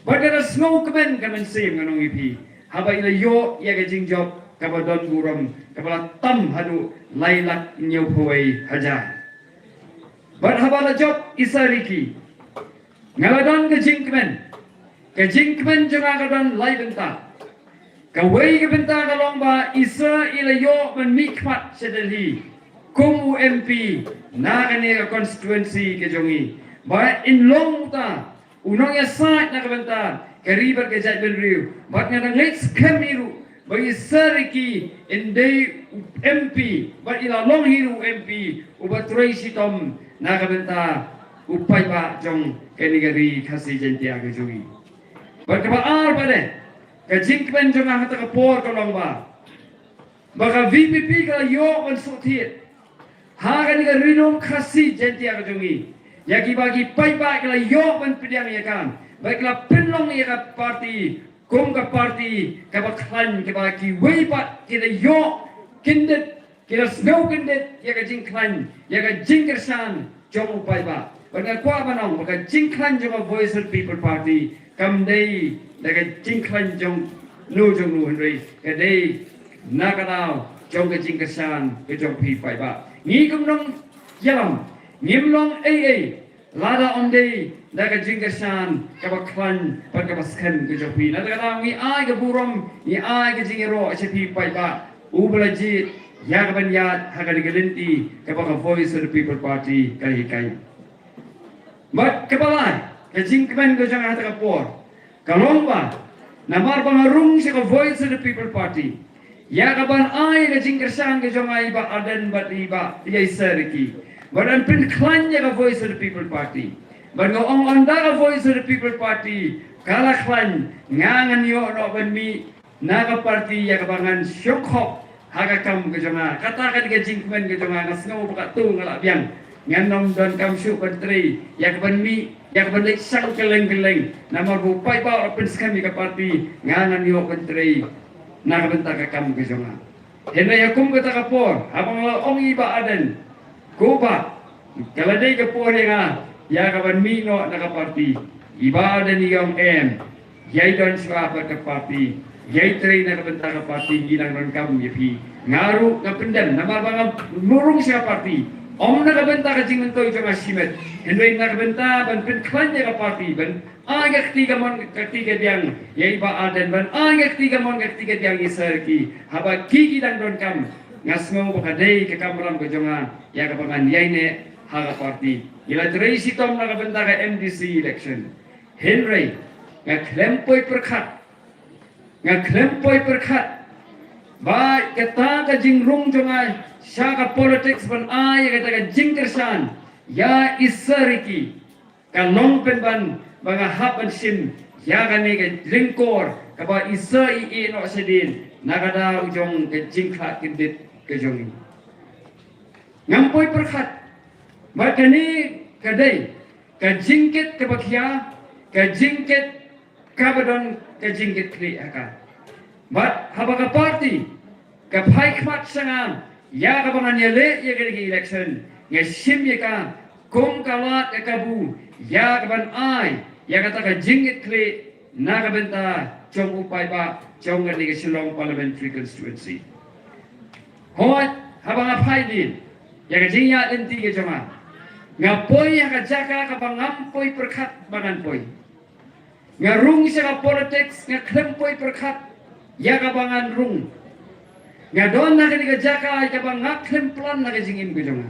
Bagara snow kemen kamen sim nganong ipi haba ila yo ya gajing job kabadon guram kabala tam hadu lailak nyau pawai haja bar haba la job isariki ngaladon gajing kemen jonga kadon lai benta kawai ke benta kalong ba isa ila yo men mikmat sedeli kum UMP na kane constituency ke jongi ba in long ta unong ya saat na kabanta karibar ke jat benriu bat nga next kamiru bagi sariki indai MP bat ila long hiru MP ubat Tracy Tom na kabanta upai ba jong kenigari khasi jentia ke jungi bat ka ar bade ka jingkben jong ang ta kapor kolong ba baka VPP ka yo on sotiet ha kaniga rinom khasi jentia ke jungi Yaki bagi pai-pai kala yok ban pediang ya kan. Baiklah penlong ya ka parti, kum ka parti, ka baklan ka bagi weipat kita yok kindet, kita snow kindet ya ka jingklan, ya ka jingkersan jong upai ba. Banga kwa banong baka jingklan jong Voice of the People Party, kam dei da ka jingklan jong nu henry, ka dei nakadaw jong ka jingkersan ka jong pi pai ba. Ni kum nong yalam, ngimlong lada onde daga jingkersan kabaklan pagkabaskan ke jopi na daga ngi ai ke burom ni ai ke jingero achepi pai ba ublaji ya ban ya haga digelenti kabaka Voice of the People Party kai kai mat kabalai ke jingkmen ke jang hata kapor kalomba namar bangarung se ke Voice of the People Party ya kaban ai ke jingkersan ke jang ai ba adan bat iba ya seriki badan penklannya ke Voice of the People Party. Badan orang anda ke Voice of the People Party. Kalah klan ngangan yo no benmi naga party ya kebangan syukhok haga kam ke jama. Katakan ke jingkmen ke jama ngasngau buka tu ngalak biang. Nganom don kam syuk menteri ya kebanmi ya kebanlik sang keleng-keleng. Nama bupai bawa penskami ke party ngangan yo menteri naga bentak ke kam ke jama. Hendak yakum kata kapor abang lo ong iba aden. Kuba, kalau dia kepuh dia ya kawan mino nak parti, ibadah ni yang yai dan sahabat ke parti, yai train nak bentar ke parti, gilang dan kamu yepi, ngaru ngapendam, nama bangam nurung siapa parti, nak bentar ke jingmentoi cuma simet, hendak nak bentar ban penklannya ke parti, ban agak ketiga diang, yai ba aden ban agak ketiga diang iserki, haba kiki dan don kamu. Ngasngau bakadai ke kamram ke jonga ya ke pangan yaine haga parti ila trei sitom na kabenta ke MDC election Henry ngaklempoi perkat ba kata ka jingrung jonga saka politics ban ay kata ka jingkersan ya isariki kalong penban banga hapan sim ya kane ke lingkor kaba isa i no sedin nakada ujong ke jingklat kindit ke jongi ngampoi perkat makani kadai ka jingkit ke bakia ka jingkit kabadon ka jingkit kli aka bat habaga party ka pai khmat sangam ya ka bangan yale ya ke election ya sim ya ka kum kalat ya kabu ya ka ban ai ya kata ka jingkit kli na ka benta jong upai ba jong ngani ke Shillong Parliamentary Constituency hot habang apai din ya ka jingya enti ke jama ngapoy ya ka jaka ka bangampoy perkat banganpoy ngarung sa ka politics nga klempoy perkat ya ka bangan rung ngadon na ka jaka ka bangak klemplan na ka jingin ke jama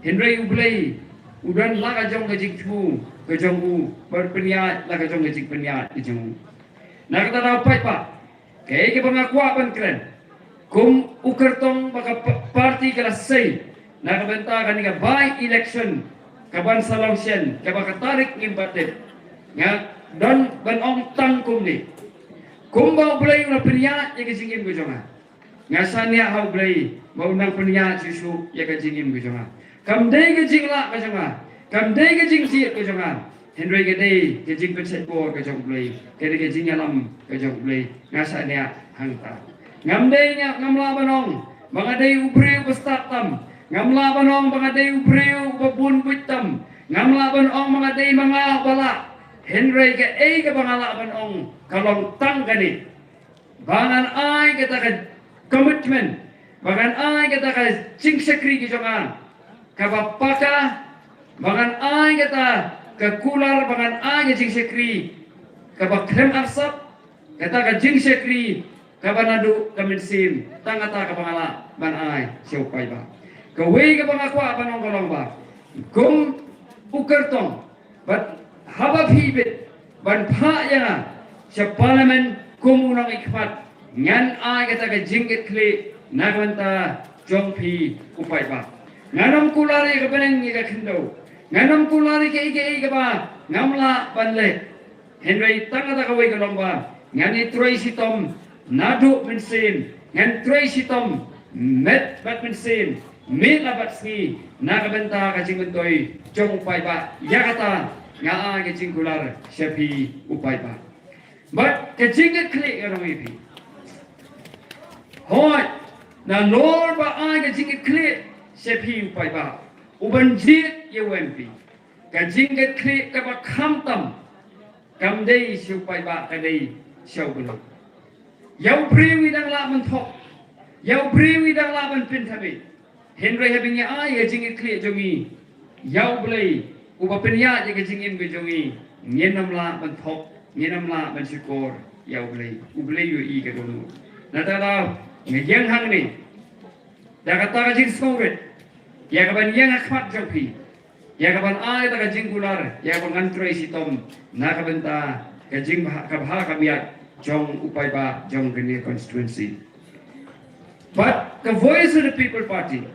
Henry ublay udan la ka jong ka jingtu ke jongu berpeniat la ka jong ka jing peniat ke jongu na ka dapat pa kay ka bangakwa ban kren kum ukertong baka parti kala say nakabenta kaninga by election kaban salongsen kabaka tarik ngimbatet nga don ban ong tangkum ni kumba bulay na peniya ya kasingim ko jonga nga sanya haw bulay maunang peniya susu ya kasingim ko jonga kamday ka jingla ka jonga kamday ka jingsi ko jonga Henry gede ka jing penset bor ka jong bulay kede ka jingalam ka jong bulay nga sanya hangta ngamday nya ngamlabanong mga day ubreo bastatam ngamlabanong mga day ubreo babun buitam ngamlabanong mga day mga bala Henry ka ka bangalabanong kalong tanggani bangan ay kita ka commitment bangan ay kita ka singsakri kijongan kabapaka bangan ay kita ka kular bangan ay singsakri kabakrem arsap kita ka singsakri kabanadu kaminsim tangata kabangala banay siupay ba kaway kabangakwa panong kolong ba kung ukertong but habab hibit ban pa yana sa parliament kumunang ikpat ngan ay kata ka jingit kli nagwanta jongpi upay ba nganam kulari ka banang ka kendo nganam kulari ka ika ba ngamla banle Henry tangata kaway kolong ba ngani troy sitom nadu mensin ngan troy sitom met bat mensin Mit labat ski nakabenta ka jing bentoy jong upai ba yakata nga ke jing kular shepi upai ba but ke jing ke klik orang ipi hoi na lor ba ke jing ke klik shepi upai ba uban jit UMP ka jing ke klik ka ba kham tam kam dei siu upai ba ka dei siau bulu yau priwi dang la man thok yau priwi dang la man pin thabi Henry having ya ai ke jing kli jongi yau blai uba penya je ke jingin be jongi nyenam la ban thok nyenam la ban sikor yau blai ublai yu I ke donu na ta da ngeng hang ni da ka ta ka jing skowet ya ka ban yang akhmat jopi ya ka ban ai ta ka jing kular ya ban kan troi sitom na ka ban ta ka jing ka bha ka miat jong upai ba jong gene constituency but the voice of the people party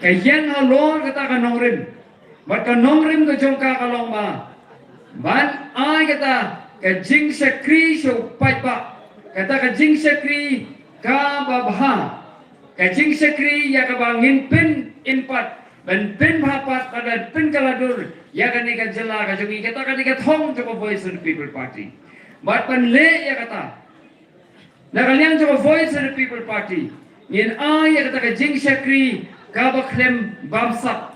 Kayan halor kata ka nongrim, bat ka nongrim ka jongka ka long ba, ban ay kata ka jing sakri so paipa, kata ka jing sakri ka babha, ka jing sakri ya ka bangin pin impat, ban pin hapat pada pin kaladur, ya ka ni ka jela ka jongi kata ka ni ka thong to voice of the people party, bat pan le ya kata, nakalian to voice of the people party, yin ay ya kata ka jing sakri Kaba klem bamsap,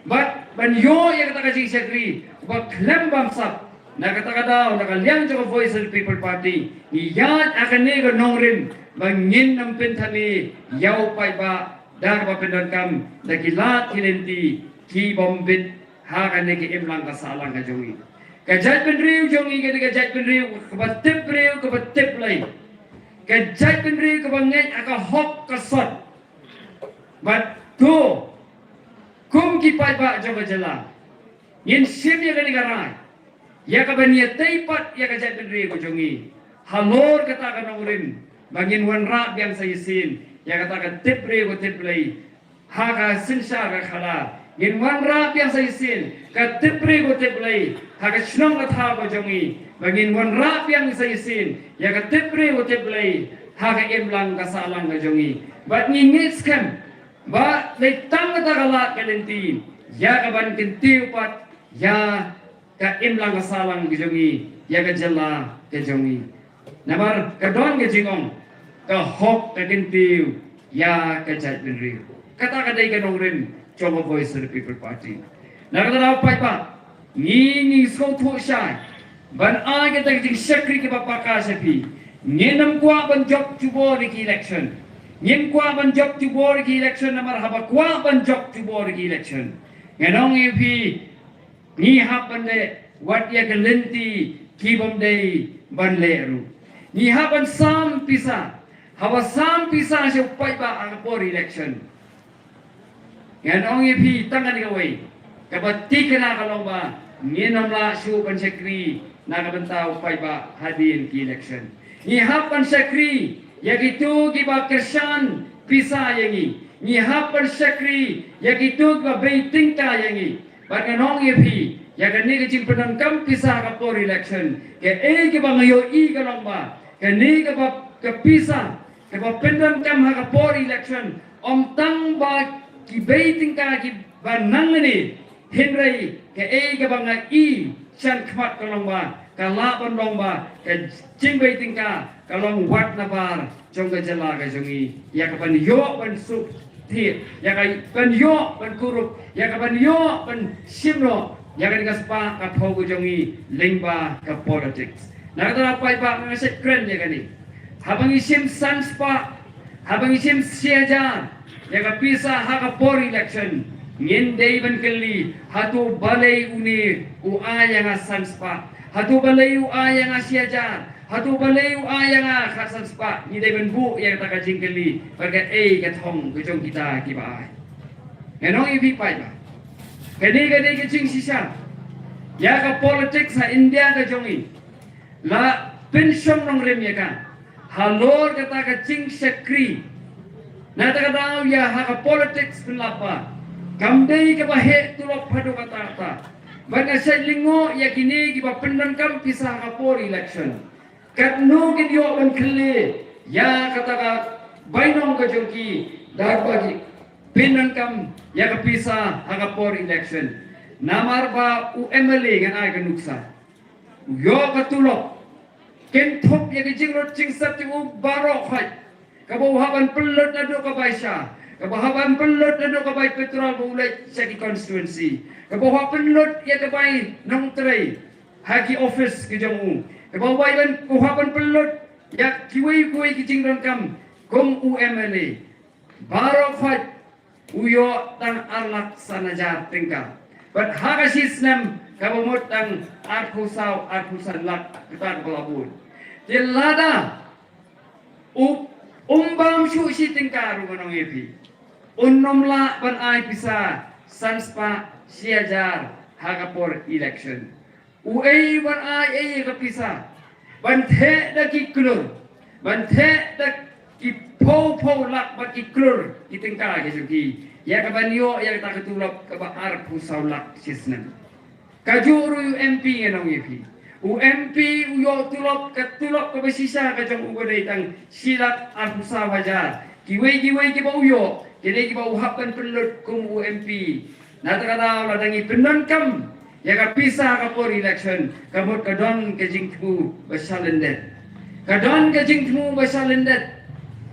but ban yo yang kata kasih sekri, ba klem bamsap, na kata kata, nakaliang jo voice of the people party, iyan akan ni ko nongrim, bangin ng pintami, yaw pa ba, dar ba pinagkam, nagilat hilenti, ki bombit, hakan ni ki imlang kasalang ka jongi. Kajat penriu jongi kati kajat penriu, kabatip riu kabatip lay, kajat penriu kabangit aka hok kasot, but tu kum ki pai ba jaga jala yin sim ya gani garai ya ka bania teipat ya ka jat benri ko jongi halor kata ka nongrim bangin wan ra biang sayisin ya kata ka tipre ko tiplei ha ka sinsa ka khala yin wan ra biang sayisin ka tipre ko tiplei ha ka shnong ka tha ko jongi bangin wan ra biang sayisin ya ka tipre ko tiplei ha ka imlang ka salang ka jongi but ni mix kam ba leitang kata kala kalenti ya kaban kentiu pat ya ka imlang kasalang gijongi ya ka jela kejongi nabar kadon ke jingong ka hok ka kentiu ya ka jat benri kata kadai ka nongrim choma voice of the people party na kata na pai pa ni so tho shai ban a ke tak jing sakri ke papaka sapi ngenam kwa ban job chubo ri election Yin kwa ban job to board election namar haba kwa ban job to board election. Nganong ipi ni hapan de wat ya gelenti kibom de ban leru. Ni hapan sam pisa haba sam pisa se upai ba ang board election. Nganong ipi tangan gawai kabati kana kalong ba nginam la su ban sekri nakabenta upai ba hadin ki election. Ni hapan sekri yakitu kiba kersan pisa yangi ni hapan sakri yakitu kiba beitingka yangi baganong yepi yakani ke cimpenan kam pisa ka por election ke kiba ngayo I kalomba ke ni kiba ke pisa kiba pendan kam ha ka por election om tang ba ki beitingka ki banangni henry ke kiba ngai chan khmat kalomba kalaban lomba ke jingbai tingka kalong wat nabar jong jela ka jongi ya ka ban yo ban sup thi ya ka ban yo ban kurup ya ka ban yo ban simro ya ka digas pa ka thau ko jongi lingba ka politics na ka pai pa nga sekren ya kani habang isim sans pa habang isim siajan ya ka pisa ha ka por election ngin dei ban kelli hatu balai uni u aya nga sans pa hatu balai u aya nga siajan hatu balai u aya nga khasan spa ni dei ban bu yang ta ka jingkeli baga ka thong ko jong kita ki ba nganong ibi pai ba kadi ke jing sisa ya ka politics sa India ka jongi la pension nong rem ya ka halor kata ka jing sekri na ta ka daw ya ha ka politics penlapa kamdei ka ba he tulok phado kata ta baga sa lingo ya kini ki ba pendan kam pisah ka por election kat no gid yo ban khle ya kata ka bainong ka jongki dar bagi Pinangkam ya kapisa hagapor election. Namar ba UMLA ngan ay kanuksa. Yo katulok. Kentop ya kijingrot jingsat yung barok hay. Kabawahan pelot na do kabay siya. Kabawahan pelot na do kabay petrol bulay sa constituency. Kabawahan pelot ya kabay nong tray. Haki office kijong kabawahan pelot ya kiwi kijingron kam kong UMLA. Barok hay. Uyo tang arlak sanajar tingkah. But hagasis nam kabamot tang arpusan lak kita kelabun. Jelada umbam syu si tingkah rumanong epi. Unnomla ban ay pisa sanspa siajar hagapor election. Uay ban ay kapisa. Ban the da kiklur. Ban the da po lak bat iklur itingkah kesuki ya kabanyo ya tak ketulap kabar pusau lak sisnan kajuru MP nganong yepi UMP uyo tulap kabasisa kajang ugodai tang silak arpusa wajar kiwei ki ba uyo kini ki ba uhapan pelut kum UMP natakataw ladangi penangkam ya kapisa kapor election kamot kadon kajingku basalendet kadon kajingku basalendet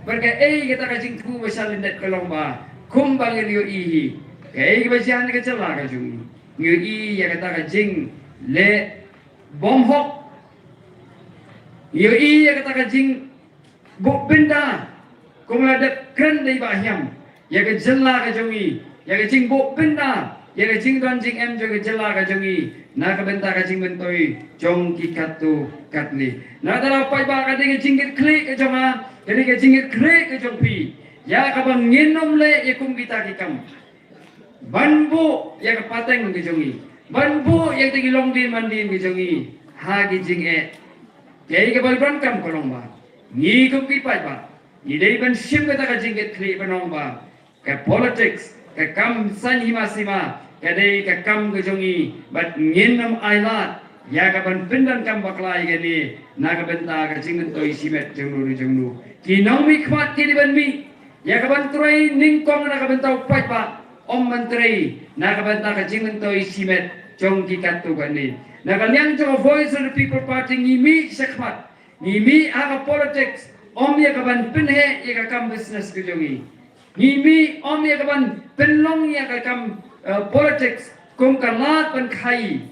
Pergi kita kajing tu masalah kalomba, kumbang yo ihi. Kaya kebajian kecela kajung. Yo i ya kata kajing le bomhok. Yo i ya kata kajing buk benda. Kumlada keren dari bahyam. Ya kecela kajung i. Ya kajing buk benda. Ya kajing don jing em jo kecela kajung i. Na kabenta kajing bentoi jong kikatu katni. Na tarapai ba kajing jingit klik kajong a. Jadi kejingit krek ke jompi, ya kabang nginom le ya kum kita kikam, banbu ya kepateng ke jongi, banbu ya tinggi longdin mandin ke jongi, hagi jing jadi kabal berangkam kolong ba, ni kum pipai ba, ni dari ban sim kata kejingit krek banong ba, ke politics, ke kam san himasima, ke dari ke kam ke jongi, bat nginom ailat. Ya kapan pendan kam baklai gani naga benta ka jingun to isimet jengnu kinong mi khmat ki ban mi ya kapan trai ningkong naga benta upai pa om menteri naga benta ka jingun to isimet jong ki katu gani naga nyang jo voice of the people party ni mi sekhmat ni mi aga politics om ya kapan penhe ya ka kam business ke jongi ni mi om ya kapan penlong ya ka kam politics kum kalat pan khai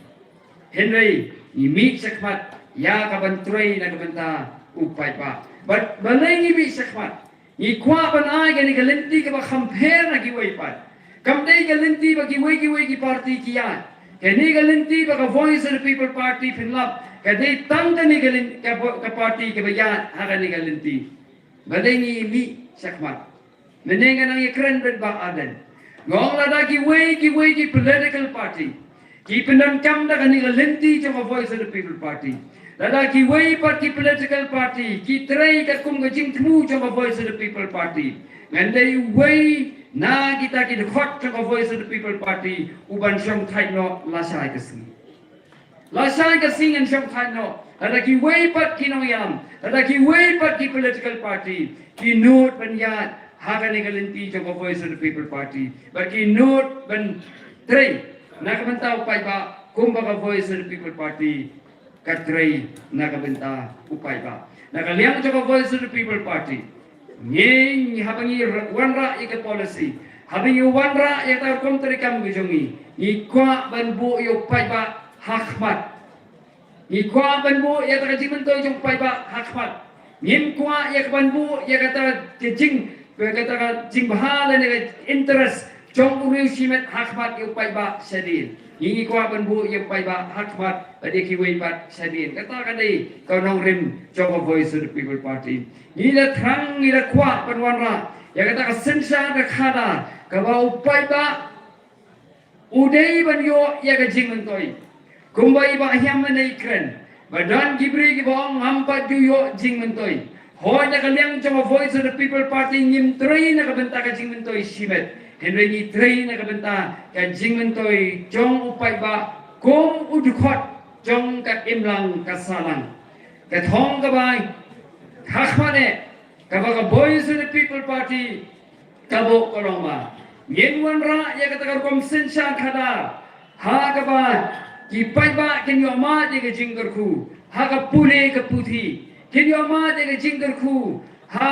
Henry, imi sekmat, ya kaban turai na kabanta upai pa. But balay imi sekmat, ikwa ban ay gani galenti ka ba compare na giway pa. Kamday galenti ba giway ki party kiya. Kani galenti ba ka voice of the people party pinlap. Kadi tangga ni galenti ka party ka ba yan haka ni galenti. Balay ni imi sekmat. Menengan ang ikren ba adan. Ngong lada giway ki political party. Ki penangkam da kani galenti jama voice of the people party. Lada ki way party political party. Ki try ka kum gajing temu jama voice of the people party. Ngandai way na kita ki dekhot jama voice of the people party. Uban syong thai no lasai kasing. Lasai kasing and syong thai no. Lada ki way part ki no yam. Lada ki way part ki political party. Ki note ban yat hakani galenti jama voice of the people party. But ki note ban try nakabenta upay ba kumbaga voice of the people party katray nakabenta upay ba nakaliang sa voice of the people party nging habangi wanra ika policy habangi wanra ika kontri kam gijongi ikwa banbu yo upay ba hakmat ikwa banbu ya ta jiminto yung upay ba hakmat ngim kwa ya banbu ya kata jing bahala ni interest Jong uriu simet hakmat upay ba sadin. Hingi ko apan bu upay ba hakmat adi kiway ba sadin. Kata kadai kau nong rim jong voice of the people party. Ila thrang ila kwa panwanra. Ya kata ka sensa ka khada ka ba upay ba udai ban yo ya ka jing mentoy. Kumbai ba hiam manai kren. Badan gibri ki bong hampa ju yo jing mentoy. Honya kaliang jong voice of the people party ngim train na ka benta ka jing mentoy simet. Henry ni train na kabenta ka jingmentoy jong upay ba kum udukot jong ka imlang kasalang ka thong ka bay hakmane ka ba ka boys of the people party kabo kolong ba ngin wan ra ya kata kom sensha khada ha ka ba ki pai ba ken yo ma de ke jingger khu ha ka pule ka puthi ken yo ma de ke jingger khu ha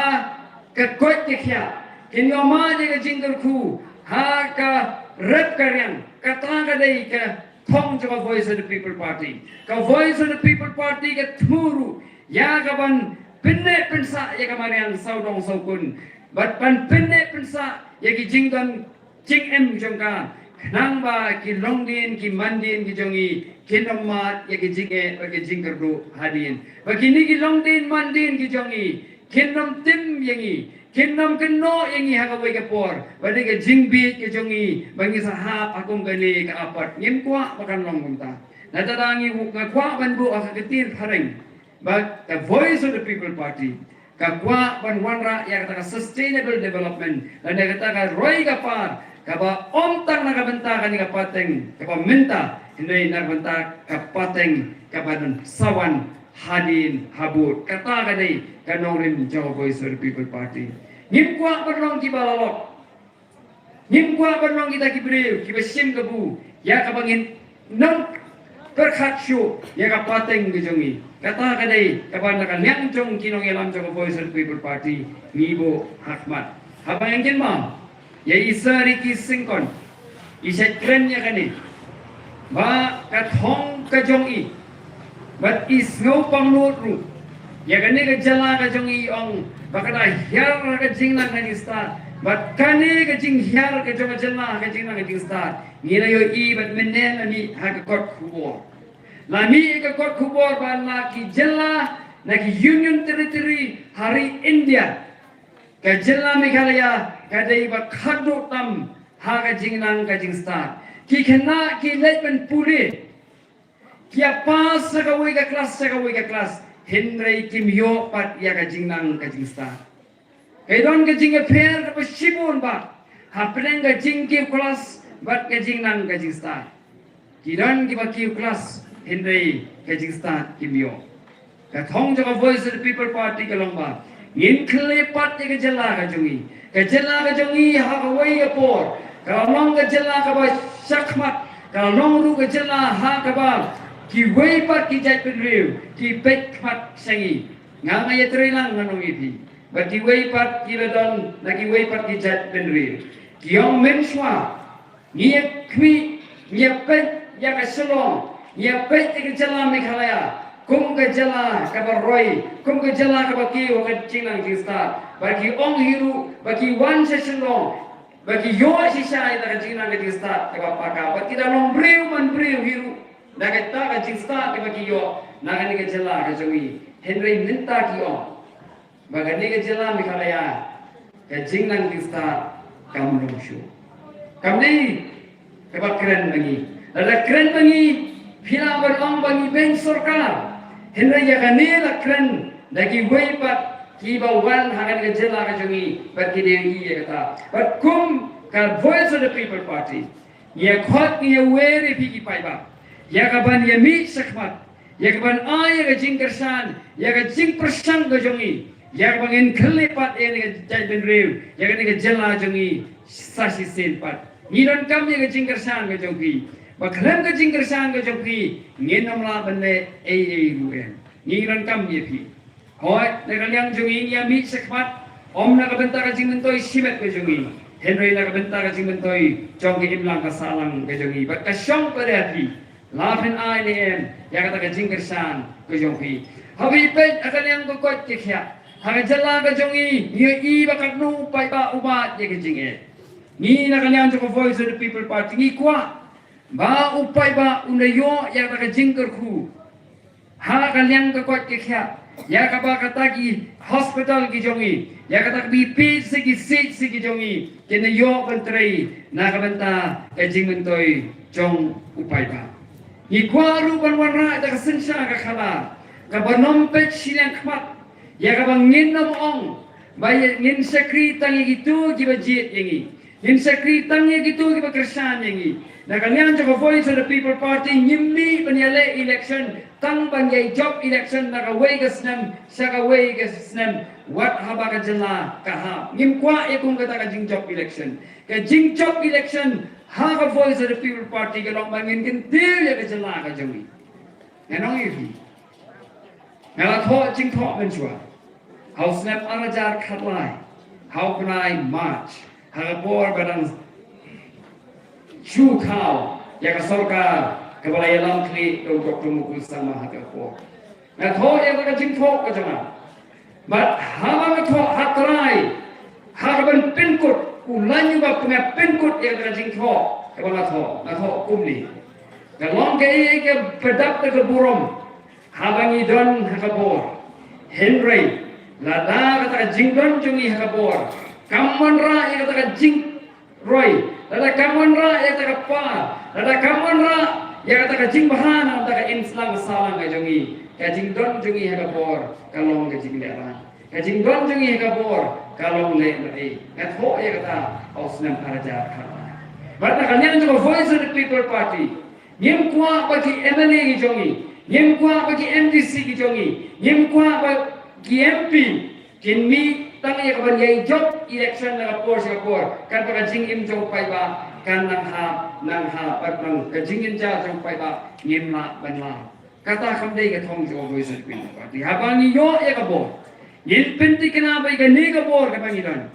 ka kot ke khya ken yo ma de ke jingger khu ha ka rep karyang ka ta ka dei ka thong jo voice of the people party ka voice of the people party ka thmuru ya ka ban pinne pensa ya ka marian saudong saukun bat pan pinne pensa ya ki jingdan jing em jongka nang ba ki longdin ki mandin ki jongi kinoma ya ki jinge ba ki jingkerdu hadin ba ki ni ki longdin mandin ki jongi kinom tim yangi kinom keno yangi hagawai ka por ba de ki jingbi ki jongi bangi sahap akum gani ka apat ngin kwa makan long munta nadadangi kwa ban bu akatin pareng but the voice of the people party ka kwa ban wanra ya kata sustainable development dan ya kata roi ka par kaba omtang nakabenta ka ni kapateng kaba minta hindi nakabenta kapateng kabadan sawan hadin habut kata ka day kanong rin Jawa Voice of the People Party ngimkwa barlong ki balalok ngimkwa barlong kita ki beriu ki besim kebu ya kabangin nang perkhatsyo ya kapateng gejongi kata ka day kaban nakanyang jong kinong ilam Jawa Voice of the People Party ngibo hakmat habang yang kinma ya isa riki singkon isa kren ya kani ba kathong ka jong i but is no pangnut ru ya kani ka jala ka jong i ong bakada hyar ka jingna ka sta but kani ka jing hyar ka jong jala ka jingna ka sta ngina yo i but menen ani ha ka kot khubor lami ka kot khubor ba na ki jala na ki union territory hari India ka jala Meghalaya kadai ba khadro tam ha ka jingnang ka jingstar ki khana ki leipen pule ki pas ka wei ka class henrei kim yo pat ya ka jingnang ka jingstar kai don ka jing fair ka sibun ba ha pleng ka jing ki class bat ka jingnang ka jingstar ki don ki ba ki class henrei ka jingstar kim yo ka thong jo ka Voice of the People Party ka longba ngin khle pat ka jala ka jongi kejala kejongi hagawai apor kalau kejala kaba sakmat kalau ru kejala ha kaba ki wei pat ki jai penriu ki pet pat sangi ngama ya terilang nganong ipi but ki wei pat ki ledon na ki wei pat ki jai penriu ki ong menswa ngia kmi ngia pet ya ka selong ngia pet kejala Meghalaya kum kejala kaba roi kum kejala kaba ki o kecinglang kista bagi ong hiru bagi wan session long bagi yo sisa ita kecinglang kista kaba paka bagi dalong breu man breu hiru na kita kecingsta bagi yo na kani kejala kejongi Henry minta ki ong bagi kejala Meghalaya kecinglang kista kamlong shu kamni kaba keren bangi ada keren bangi Hila berong bagi bank sorkar Henry ya kanila keren dagi wei pat ki bawan hangan ke jela ka jongi pat ki dei ya kata but kum ka Voice of the People Party ya khot ya weri pi ki pai ba ya ka ban ya mi sakmat ya ka ban ay ka jing kersan ya ka jing persang ka jongi ya ka bangin khlepat ya ni jai ben rew ya ka ni ka jela jongi sasi sen pat ni don kam ya ka jing kersan ka jongi bakram ka jing kersan ka jongi ngenam la bande ruen ni ran kam ye pi hoi na kalyang jongi ya mi sakmat om na ka benta ka jing mentoi simet ka jongi Henry na ka benta ka jing mentoi jong ki imlang ka salang ka jongi bat ka syong parati lafen ai ni em ya ka ka jing kersan ka jongi habi pet akalyang ko kot ke khya ha jala ka jongi ye i ba ka nu pai ba umat ye ka jing e ni na kalyang ko Voice of the People Party ni kwa ba upai ba unayo ya ka jingker khu ha kalyang ka kot ke khya ya ka ba kata ki hospital ki jongi ya kata bi pi sigi sigi jongi kene yo bentrei na ka benta ka jingmentoi jong upai ba ni kwa ru ban warna ta ka sensha ka khala ka banom pet silang khmat ya ka bang ngin nam ong ba ngin sekri tangi gitu ki ba jit yangi In sekritangnya gitu kita kersan yang ini. Nah kalian coba voice of the people party nyimbi penyale election tang banjai job election na kawai ke senam sakawai ke senam wat haba ka jela kaha ngim kwa e kung kata ka jing job election ka jing job election ha ka voice of the people party ka long bangin kentil ya ka jela ka jami nganong ifi ngala tho jing tho ben chua how snap arajar khatlai how can I march ha bor badang Shu kau, ya kasorka kepala yalam kli untuk tumukul sama hati aku. Nah, thor yang kita jingkok ke jangan. But hama kita hatrai, harban penkut, ulanyu bap punya penkut yang kita jingkok kepala thor, nah thor kumni. Galong kaya ke pedap ke burom, habangi don hakabor, Henry, lada kata jingdon jungi hakabor, kamanra yang kata jing Roy. Lada kamonra yang tak apa, lada kamonra yang tak kacing bahan, tak inslang salang kajongi, kacing don jongi hekapor, kalong kacing daerah, kacing don jongi hekapor, kalong le, ngatho yang kata ausnam arajar kata. Berarti kalian juga voice of the people party, nyem kuah bagi MLA kijongi, nyem kuah bagi MDC kijongi, nyem kuah bagi MP, kinmi tang ya kaban yai job election na kapor sa kapor kan pa kajing im jong pai ba kan nang ha pat nang kajing in ja jong pai ba ngim la ban la kata kam dei ka thong jo voice of the party habang ni yo ya kapor yin pinti kana bai ka ni kapor ka pangilan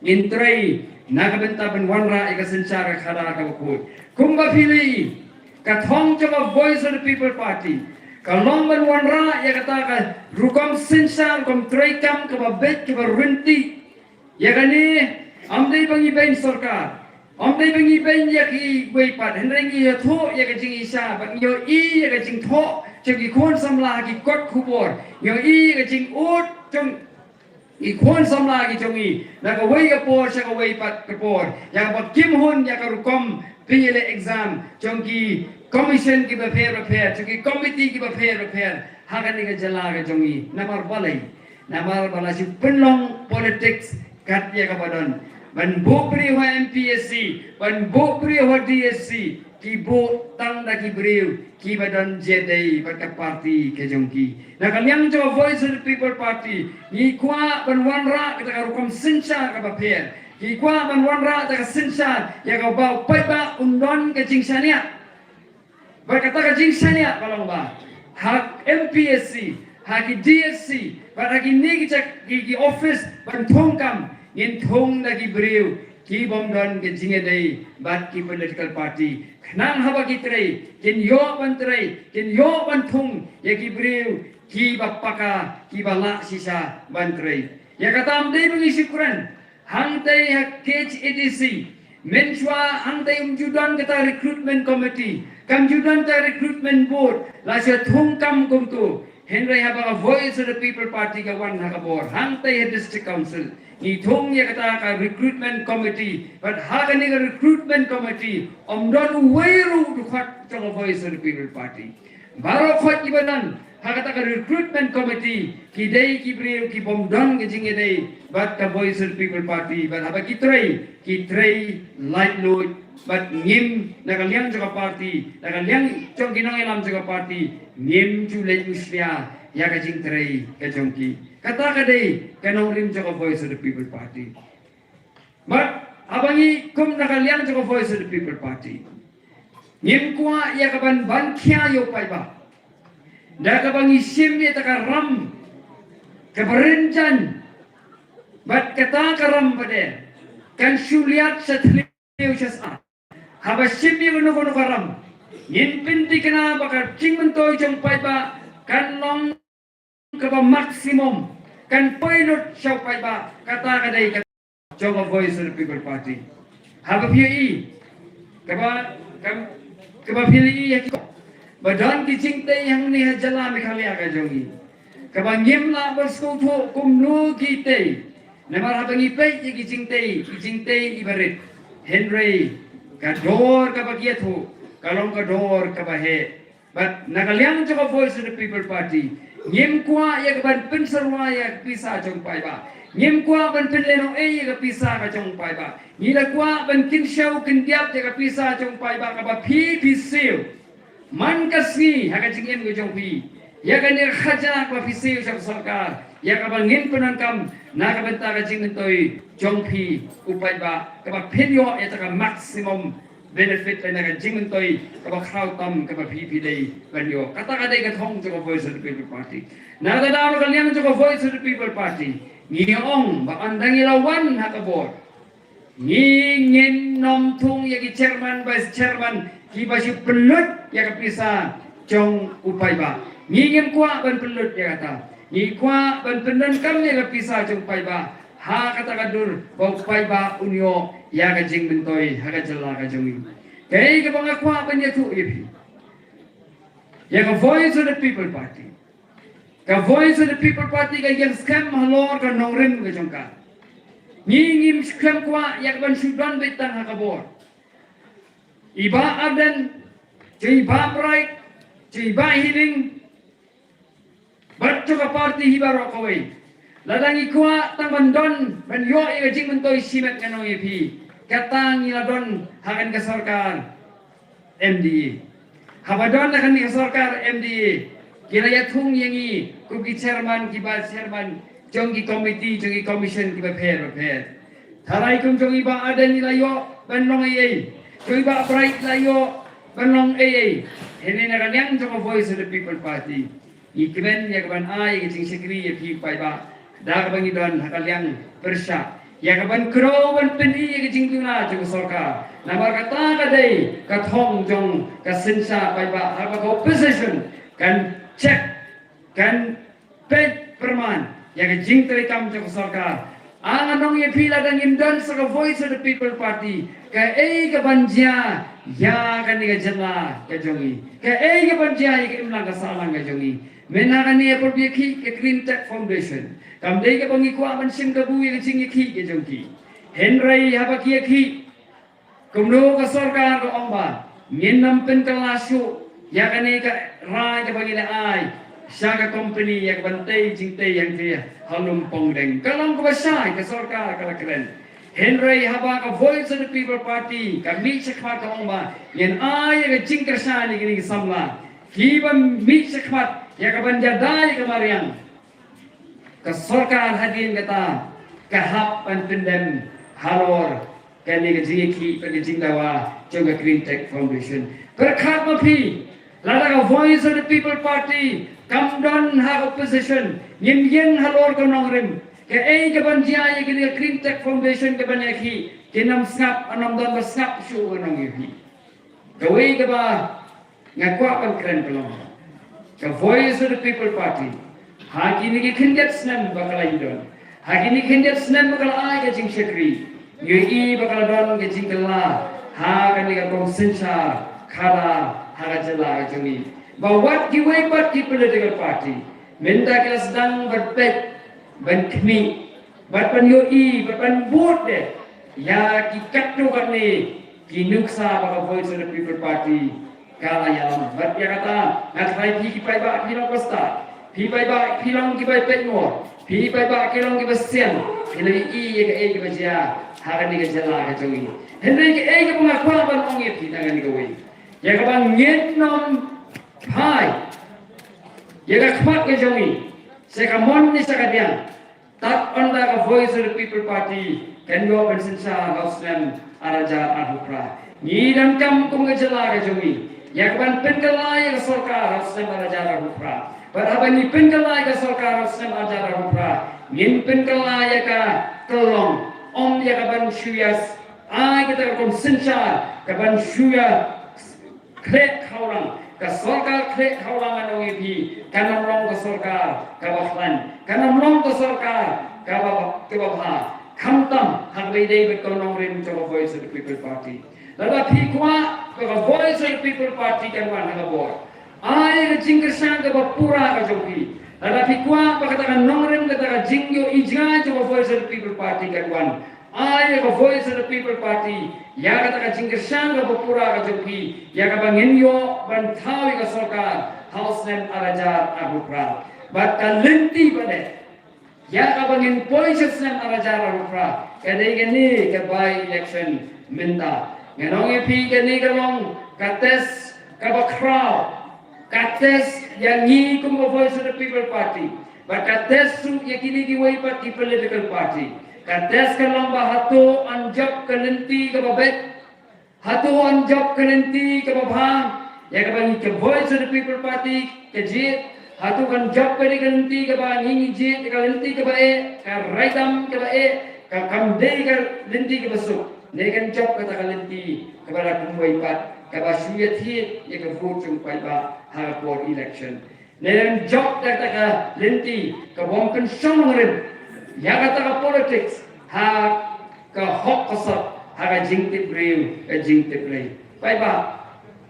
yin trai na ka benta ban wanra ka sanchara khada ka ko kumba pili ka thong jo voice of the people party Kalong ban wanra ya kata ka rukam sinsar kom traikam ka babet ka rinti ya kani amdei bangi bain sarkar amdei bangi bain ya ki wei pat hendrengi ya tho ya ka jing isa bang yo I ya ka jing tho chagi khon samla ki kot khubor yo I ka jing ut chung I khon samla ki chongi na ka wei ka por sa ka wei pat ka por ya ka kim hon ya ka rukam PLA exam chongki commission ki prepare chongki committee ki prepare hagan ni ka jala ka chongi namar balai si penlong politics kat ya ka badon ban bo pri ho MPSC ban bo pri ho DSC ki bo tang da ki briu ki badon jedai ba ka party ke chongki na kalian jo voice of the people party ni kwa ban wanra kita ka rukom sincha ka prepare Kikwa ban wanra ta sinsan ya kau bau pai ba undon ke jingsania berkata ke jingsania kalau ba hak MPSC hak DSC pada kini ki office ban thongkam ngin thong lagi beriu ki bomdon ke jingedai bat ki political party nang haba ki trai kin yo ban thong ya ki beriu ki bapaka ki bala sisa ban trai ya kata amdei mengisi Quran Hangtai Hakej EDC Menchua hangtai umjudan kata recruitment committee kamjudan ta recruitment board lasya thungkam kumtu Henry haba voice of the people party ka wan hakabor hangtai district council ni thung ya kata ka recruitment committee but hagani ka recruitment committee omdon weiru dukhat chong voice of the people party baro khot ibanan hakata ka recruitment committee ki dei ki breu ki bomdon ke jingedei but the voice of the people party but haba ki tray light load but ngim nakaliang juga party nakaliang chong kinong elam juga party ngim chu le muslia ya ka jing tray ka jongki kata ka dei kanong rim juga voice of the people party but abangi kum nakaliang juga voice of the people party ngim kwa ya ka ban khia yo pai ba da ka bang isim ya ta ka ram ka berencan bat kata ka ram bade kan suliat satliu sasa haba simmi wono ka ram yin pinti kana bakar cing mentoy jong pai ba kan long ka ba maximum kan pilot siya pai ba kata ka dai ka jong voice of the people party haba pi ka ba pi ya Badan kicing teh yang ni jala mikali aga jongi. Kabangim la berskut kumnu kita. Namar habangi pe kicing teh ibarit. Henry kador kabagiat ho, kalong kador kabahe. But nakaliang jong Voice of the People Party. Ngim kwa ya ban pensarwa ya pisa jong pai ba. Ngim kwa ban penleno ya pisa ka jong pai ba. Ngila kwa ban kin show kin diap ya pisa jong pai ba ka ba pi seal. Man kasni ha ka jingem ko jong pi. Ya kan ni khaja ka pi seal sa sarkar. Ya ka ban ngin penangkam na ka benta ka jing toy jong pi upai ba ka ba penyo ya ta maximum benefit na ka jing toy ka ba kraw tam ka ba pi dei banyo kata ka dei ka thong jong Voice of the People Party. Na da da ka liam jong Voice of the People Party. Ngiong ba andang ilawan ha ka board. Ngin nom thung ya ki chairman vice chairman ki ba si pelut ya ka pisa jong upai ba. Ngin kwa ban pelut ya kata. Ni kwa ban pendan kam ya ka pisa jong pai ba. Ha kata kadur ba pai ba unyo ya ka jing bentoy ha ka jala ka jong. Kay ka bang kwa ban ya tu ipi. Ya ka Voice of the People Party. Ka Voice of the People Party ka yang scam halor ka nongrim ka jong ka. Ngingim scam kwa ya ban sudan betang ha ka bor. Iba adan jai ba bright jai ba healing Baca ka parti hibaro kawai. Ladangi kuat tang bandon ban yo e jing mentoi simet kanong epi. Katang iladon hakan ke sarkar MDA. Habadon akan ke sarkar MDA. Kira ya thung yangi kuki chairman kiba chairman jonggi komiti jonggi commission kiba pher. Tharai kum jongi ba ada nilayo ban long ei. Jongi ba bright layo ban long ei. Hene na kanyang jong Voice of the People Party. Ikren ya kaban ai jing sekri ya pi pai ba da ka bangi don hakaliang persya ya kaban kro ban peni ya jing tuna jong sarkar na bar kata ka dei ka thong jong ka sinsa pai ba ha ka opposition kan check kan pet perman ya ka jing terekam jong sarkar ang anong ya pila dan imdan sa ka Voice of the People Party ka ka banja ya kan ni ka jala ka jongi ka ka banja ya ka imlang ka salang ka jongi menakani apurbiaki ke Green Tech Foundation kamdei ke pangikwa man sim ka buwi ke singi ki ke jongki henry habaki ki kumno ka sarkar ka omba minam pen kalasu ya kani ka rai ka bagi ai saka company ya bantai jingtai yang dia halum pongdeng kalam ka basai ka sarkar ka keren henry haba ka Voice of the People Party ka mi sekha ka omba yen ai ka jingkersani kini samla kiba mi sekha ya kapan jadai kemarian ke sarkar hadirin kata kahap pan pendem halor kani ke jiki ke jingdawa juga Green Tech Foundation berkat mapi lada ka Voice of the People Party kamdon ha opposition yen halor ko nongrim ke kapan jaya ke Green Tech Foundation ke banyaki kinam snap anam don snap show nong yipi gawe ke ba ngakwa pan keren pelong The Voice of the People Party. Hakini ki kindet snem bakal idon. Hakini kindet snem bakal ay jing sekri. Yui bakal don ke jing kala. Hakani ka kong sensa kala hagajala jumi. But what ki way but ki political party. Minta kita sedang berpet ban kmi. Bat pan yui bat pan vote de. Ya ki katno kani ki nuksa bakal Voice of the People Party. Kala yang bat ya kata ngatrai pi pai ba pi long kosta pi pai ba pi long ki pai pet ngor pi pai ba ki long ki basian ini i ke ke baja hakan ni ke jala ke jongi henry ke ke pengakwa ban ong ye pi tangan ni ke we ya ka bang ngen nom pai ya ka khmat ke jongi se ka mon ni sa ka dia tak onda ka Voice of the People Party kan yo ban sensa hauslam araja ahukra ni dan kam kum ke jala ke jongi ya kapan pengelai ke sarkar harusnya mengajar hukra. Berapa ni pengelai ke sarkar harusnya mengajar hukra. Min pengelai ke tolong om ya kapan syuyas. Kita kapan sencar kapan syuyas krek kaulang ke sarkar krek kaulang anu ipi kanam long ke sarkar kabahlan kanam long ke sarkar kabah kamtam hak bidai berkonong rim coba Voice of the People Party. Lalu pikwa ke Voice of the People Party kan wan ngabor. Ai ke jingkersan ke pura ke joki. Lalu pikwa katakan nongren katakan jingyo ijga coba Voice of the People Party kan wan I have a voice of the people party. Ya kata ka jingkersang ka pura ka jengpi. Ya ka banginyo bantawi ka sorkar. House nem arajar abukra. But ka lenti pada. Ya ka bangin voices nem arajar abukra. Kadai gani ka by election minta. Nganong ipi gani ka long kates ka bakraw. Kates yang ngi kum voice of the people party. But kates su yakini ki way pat ki political party. Kates ka lamba hatu anjab kalenti ka babet. Hatu anjab kalenti ka babhang. Ya ka bang ka voice of the people party ka jit. Hatu kan job ka kalenti ka ba ngi jit ka kalenti ka bae ka raitam ka bae ka kamdei ka kalenti ka basuk. Ne kan job ka kalenti ka bara kumway pat ka ba suyat hit ya ka vote chung pai ba ha for election. Ne kan job ka kalenti ka bom kan song rin. Ya kata ka politics ha ka hok kasap ha ka jingtip real ka jingtip real. Pai ba?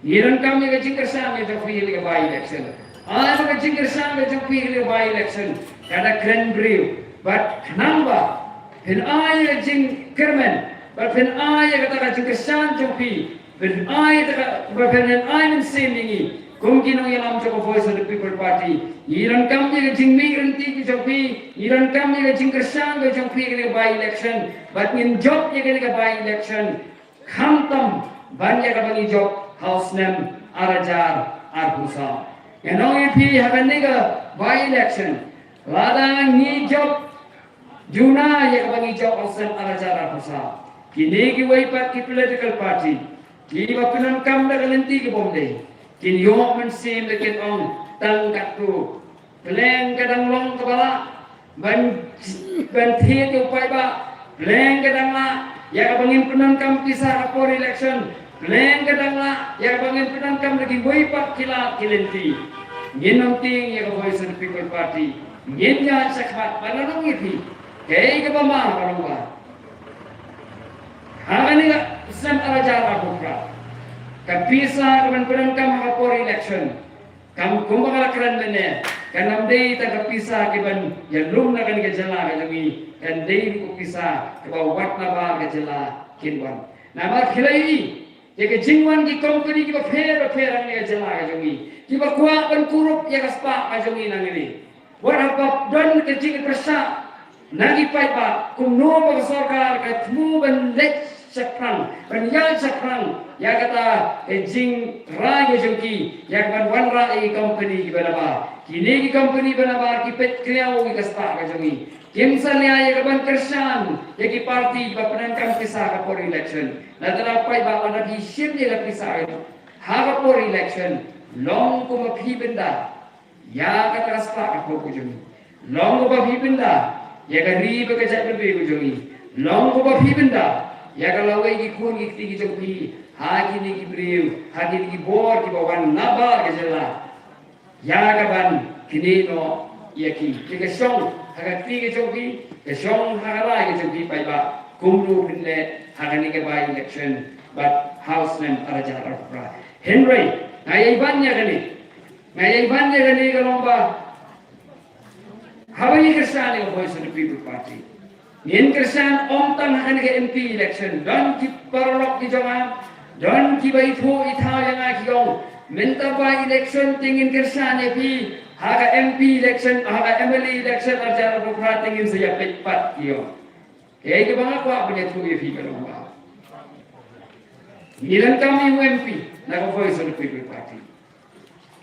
Iran kami ka jingkersang ka feel ka by election. Ano ka jingkersang ka feel ka by election. Kada kren real. But namba hin ay ka jingkermen. But hin ay kata ka jingkersang ka feel. Hin ay kata ka hin ay min sendingi. Kung kinong yalam sa voice of the people party. Iran kami ka jing migrant ki jongpi. Iran kami ka jingkersang ka jongpi ka by election. But in job ya ka by election. Khamtam banya ka bang job house nem arajar arhusa. Yanong ipi hakan ka by election. Ladang ni job juna ya ka bang job house nem arajar arhusa. Kini ki way pat ki political party. Kini bapinan kam da kalenti ki bomde. Kin yo man sim da kin on tang katu. Peleng kadang long kepala. Ban thiet yo pai ba. Peleng kadang la ya ka bangin penan kam pisah for election. Peleng kadang la ya ka bangin penan kam lagi way pat kila kilenti. Ngin nong ting ya ka voice of the people party. Ngin ya sakhat pananong ipi. Kay ka ba ma kanong ba? Hagan ni Islam arajar abukra. Kapisa kaman penan kam ha for election. Kam kumbakala kran mene. Kanam day ta kapisa kiban yalum na kan gajala kalami. Kan day ko pisa kabaw wat na ba gajala kinwan. Nama khilai ye ke jingwan ki company ki ba fair ang ni gajala kalami. Ki ba kuwa ban kurup ya kaspa kalami nang ini. What about don ke jing persa. Nagi pai ba kum no ba sarkar ka tmu ban lek sakrang ban ya sakrang ya kata jing ra ye jongki ya ban wan ra e company ki banaba kini ki company banaba ki pet kriau ki kaspa ka jongi kimsa ne ya ban kersan ya ki party ba penangkam kisah ka for election na terapai ba pada di sim ye la kisah itu ha ka for election long ko maphi benda ya kata kaspa ka ko jongi long ko maphi benda ya ka ri ba ka jat be ko jongi long ko maphi benda ya kalau lagi kun ki jongpi hagi ni ki briu hagi ni ki bor ki bawan nabar ke jela ya kaban kini no ya ki ke song haga ti ke jongpi ke song haga la ke jongpi pai ba kumru pinle haga ni ke by election but house nem arajar arfra henry ngai bannya kani kalau ba hawi kersane voice of the people party Yen kersan omtan hakan ke MP election dan ki parlok ki jangan dan ki bai tho itha yang aki ong minta by election tingin kersan EP haga MP election haga MLA election ajar bukra tingin saya pepat kio ke ke bang aku punya tho EP kalau ba nilan kami MP na voice of the people party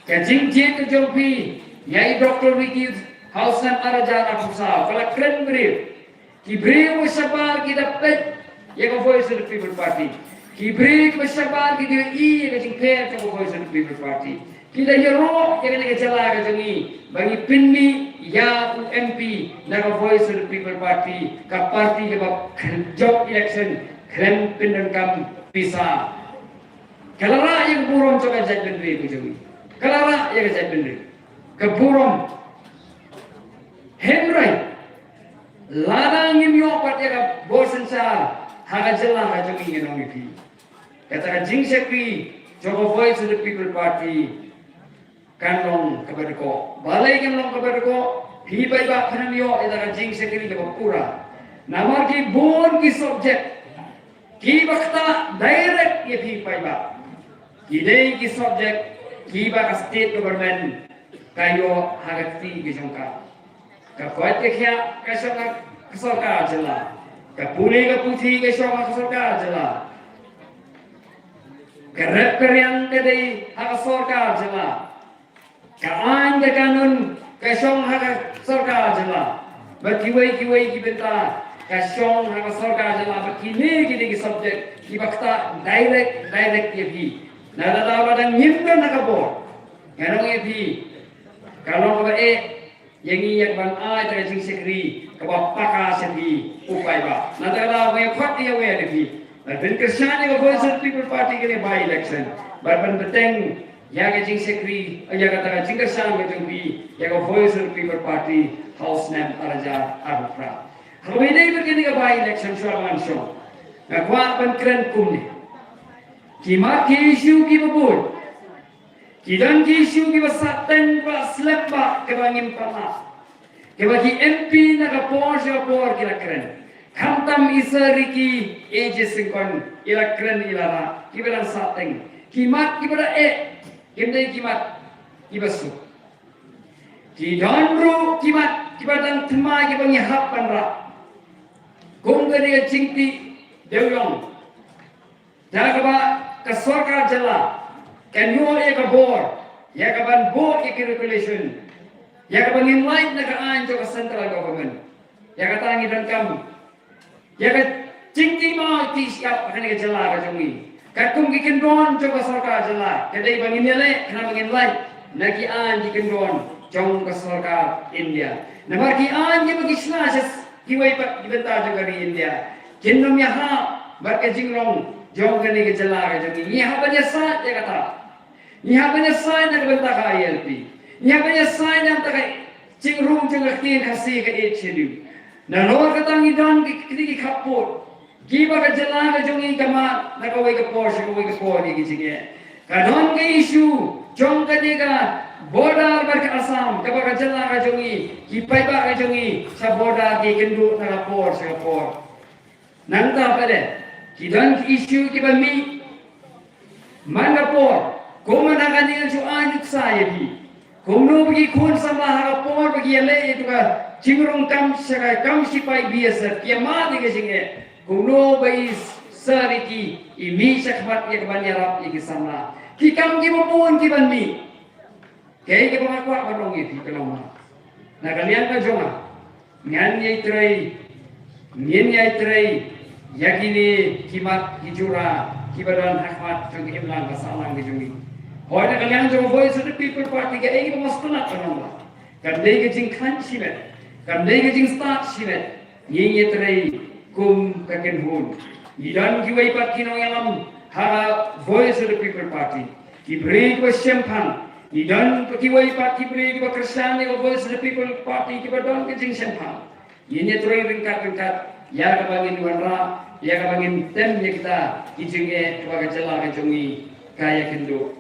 ke jing ke jopi yai Dr. Wiki Hausan arajar afusa kala kren brief Kibriu sabar kita pet ya ka voice of the people party. Kibriu sabar kita i ka jing fair ka voice of the people party. Kita hero ya ka jala ka jangi bagi pinmi ya MP na ka voice of the people party ka party ka job election kren pindan kam pisa. Kalara yang buron ka jat bendri ka jangi. Kalara ya ka jat bendri. Ka buron Henry Ladang im yo pat ya bosen sa haga jela ha jogi ngenong ipi kata ka jing sekri jogo voice of the people party kanong kepada ko balai kan long kepada ko hi bai ba khanam yo ida ka jing sekri ke pura Namar ki bon ki subject ki bakta direct ye phi pai ba. Ki dei ki subject ki ba state government kayo hagati ki jongka. Ka koi te kya ka sarkar jala. Ka pune ka puthi ka sarkar jala. Ka rep karyang ka dei hag sarkar jala. Ka ain ka kanun ka sarkar jala. Ba kiwai ki benta kasyong hanga sarkar jala ba kini ki subject ki bakta direct ye phi. Nadadawa dan nyimkan nakabor. Nganong ye phi. Kalau ba yang iyak ban ai ta jing sekri ka ba paka sepi upai ba. Nadadawa ye khat ye we de phi. Ben Krishna ko Voice People Party ke by election. Ban beteng ya ke jing sekri ya kata jing Krishna ke jing phi ya ko Voice People Party House Nam Araja Arupra. Kalau ini begini ke by election syarawan syong. Ngakwa ban keren kum ni. Kimat ki isu ki babul. Kidan ki isu ki basatan ba slap ba ke bangin pala. Ke bagi MP na ka por kira keren. Khantam isari ki eje singkon ila keren ilara. Ki beran sateng. Kimat ki bada Kimdai kimat ki basu. Kidan ru kimat ki badan thma ki bangi hap panra. Gongkari cingti dewyong. Jagaba ka sarkar jala. Kanyo ka bor. Ya ka ban bor ki regulation. Ya ka bangin light na kaan jo ka central government. Ya ka tangi dan kam. Ya ka cingti ma ti siap ka jala ka jongi. Ka kum ki kendon jo ka sarkar jala. Kadai bangin nele kana bangin light. Nagi an ki kendon jong ka sarkar India. Namar ki an ki bagi slashes kiwai pat dibenta juga di India. Kinnum yaha barke jingrong jong kani ke jala ke jongi. Yaha banyak saat ya kata. Yaha banyak saat nak benta ka ILP. Yaha banyak saat yang tak jingrong jong kini kasih ke HLU. Na lor kata ngidon ki kapot. Kiba ke jala ke jongi kama nakawai ke Porsche kawai ke Porsche ki jinge. Kadon ke isu jong kani ka border barka Assam kabaka jala ka jongi kipai ba ka jongi sa border ki kendu na rapor sa rapor nangta pade kidan issue ki ba mi man rapor kung na kanil su anit saya bi kung no bagi kun sa rapor bagi le itu ka cingurong kam sa kam sipai biasa kiamat ni singe kung no bai sariki imi sakmat ya kabanyarap ya kisama kikam ki mapun ki ban mi kaya ke pangakwa barong iti kalama. Na kalian ka jonga. Ngan yai tray yakini kimat hijura kibadan hakmat jong imlan masalang ke jongi. Hoy na kalian jong Voice of the People Party ke ay mastuna kanama. Kandai ke jing khan simet. Kandai ke jing start simet. Yai tray kum kaken hun. Idan kiwai pat kinong yalam hara Voice of the People Party. Kibri ko sempang. Idan pakiwai pat kibri kiba Krishna ko Voice of the People Party kiba don ke jing sempang. Yenya troy ringkat ya ka bangin wanra ya ka bangin tem ya kita ijinge kiba jala ka jongi kaya kendo.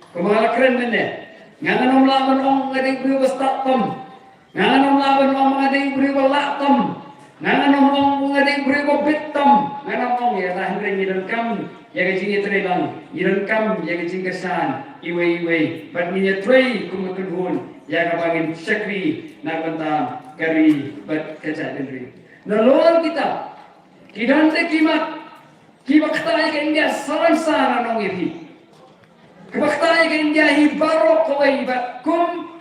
Kumala keren mene. Nganganom laban ong ngading bri wastatam. Nganganom laban ong ngading bri walatam. Nganganom ong ngading bri bittam. Nganganom ong ya tahan ring idan kam ya ka jinge trelang idan kam ya ka jing kesan. Iwe but niya tray kumutunhun ya kabangin syakri na banta kari but kacadendri na lol kita kidante kibakta ka India sarang nong ihi kibakta ka India hi baro kawai but kum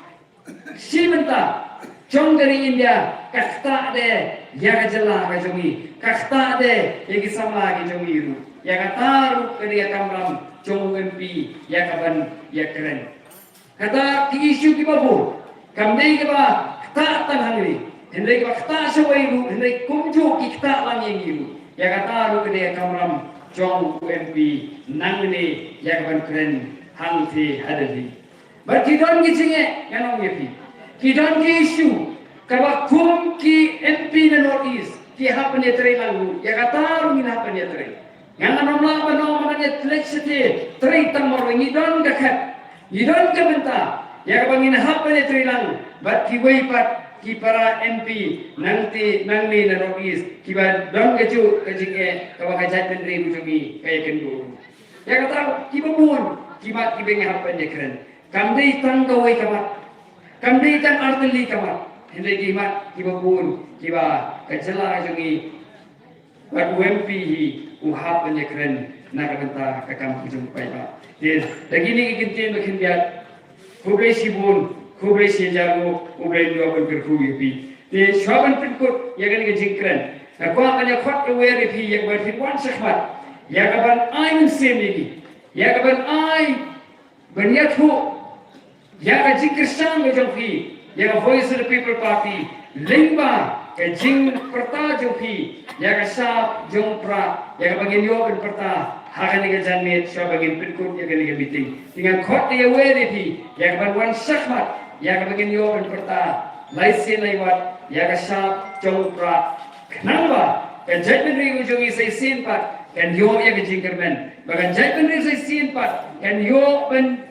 simenta jong dari India kakta de ya kajala ka jongi kakta de ya kisama ka jongi ru ya kataru kariya kamram jong MP ya kaban ya keren kata ki isu ki babu kamdei ke ba kata tan hali hendai ke kata sawai lu hendai kumjo ki kata lang yang ilu ya kata ru ke dia kamram jong MP nang ni ya kaban keren hang ti hadali berarti don ki jinge yanong yepi ki don ki isu kaba kum ki MP na North East ki hapan ya tere lalu ya kata ru min hapan ya tere Yang nomor makanya electricity teri tamor ngidon gakat ngidon kabenta ya kabangin hapane trilang bat kiwai pat para MP nanti nangli na Northeast kiba dong keju kejinge kawa kajat menteri bujongi kaya kendu ya kata kiba pun kiba kibenge happen je keren kamdei tang kawai kamat kamdei tang arteli kamat hindi kiba pun kiba kajela jongi buat UMP uhap je keren nak benta kakam bujong pai ba des dagini kikin makin dia kubai sibun kubai sejago kubai dua pun berkuwi di shaban pinkut ya kan jingkren na ko anya khot aware pi ya bar fit wan sakhmat ya kaban ai mun semini ya kaban ai banyathu ya ka jingkristan go jongpi ya ka voice of the people party lingba ka jing perta jongpi ya ka sa jongpra ya ka bagin yo ben perta hakan ni janmet shabagin pinkut ya kan meeting dengan khot ya aware pi ya kaban wan sakhmat ya ka bagin yo ben perta laisi laiwat ya ka sa jongpra kenapa kan judgment ri ujongi sai sin pat kan yo ya ke jingkermen bagan judgment ri sai sin pat kan yo ben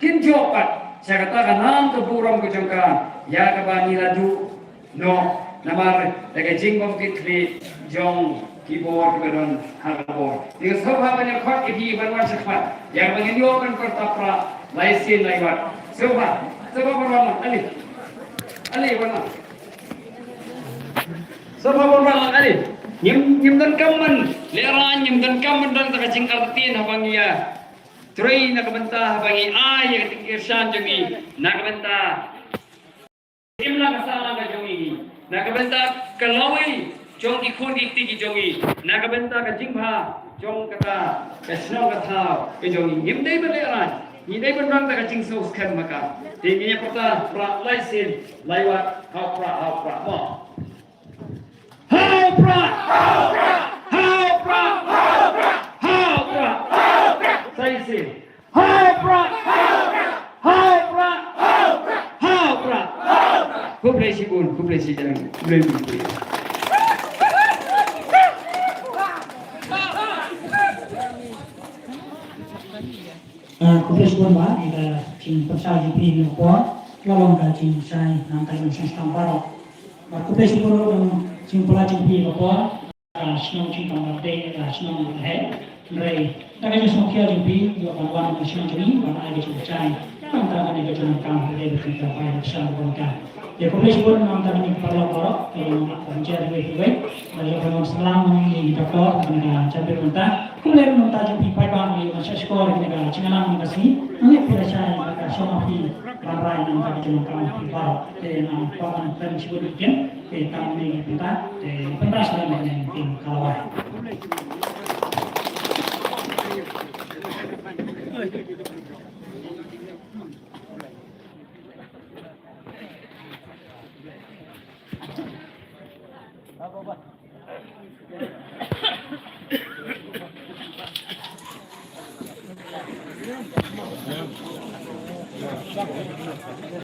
kin jo pat saya katakan nam ke buram ke jongka ya ka bani ladu no namar daga jingbom kitli jong keyboard ke don harbor dengan sabha banyak khot ki banwan sakpat yang bagi yo kan pertapra laisin laiwat sabha berwarna ali warna Sabab orang kali, nyim dan kaman, leran nyim dan kaman dan tak kacing artiin habangia, tray nak bentah habangi ay yang tingkirsan jongi, nak bentah, imla kasala ka jongi, nak bentah kalawi, jong ikon ikti jongi, nak bentah kacing bah, jong kata, kasno kata, jongi, nyim day beleran, nyim day benang tak kacing sauskan maka, tingginya peta pra laisin, laiwat, hau pra, mo. Saya sih. Kublesi pun, kublesi jangan, kublesi. Kublesi pun bah, kita cing persal jupi ni kuat, lalong kita cing saya nanti kita sistem baru. Kublesi pun cing pula jupi kuat. Senang cinta mati, senang berhad, dari tak ada semua kia jupi, juga kawan senang jeli, kawan ada cai, antara mereka jangan kamu boleh berkata baik bersama mereka. Ya kulis pun antara mereka perlu korok, yang kerja di web, lalu kawan selam di doktor, mereka campur mentah, kulis mentah jupi payah di masa sekolah mereka cengalang mereka sini, nanti percaya mereka semua pi ramai yang kami jangan kamu baru, dan kawan kami sebut dia, kami mentah, pentas dalam yang kalawai.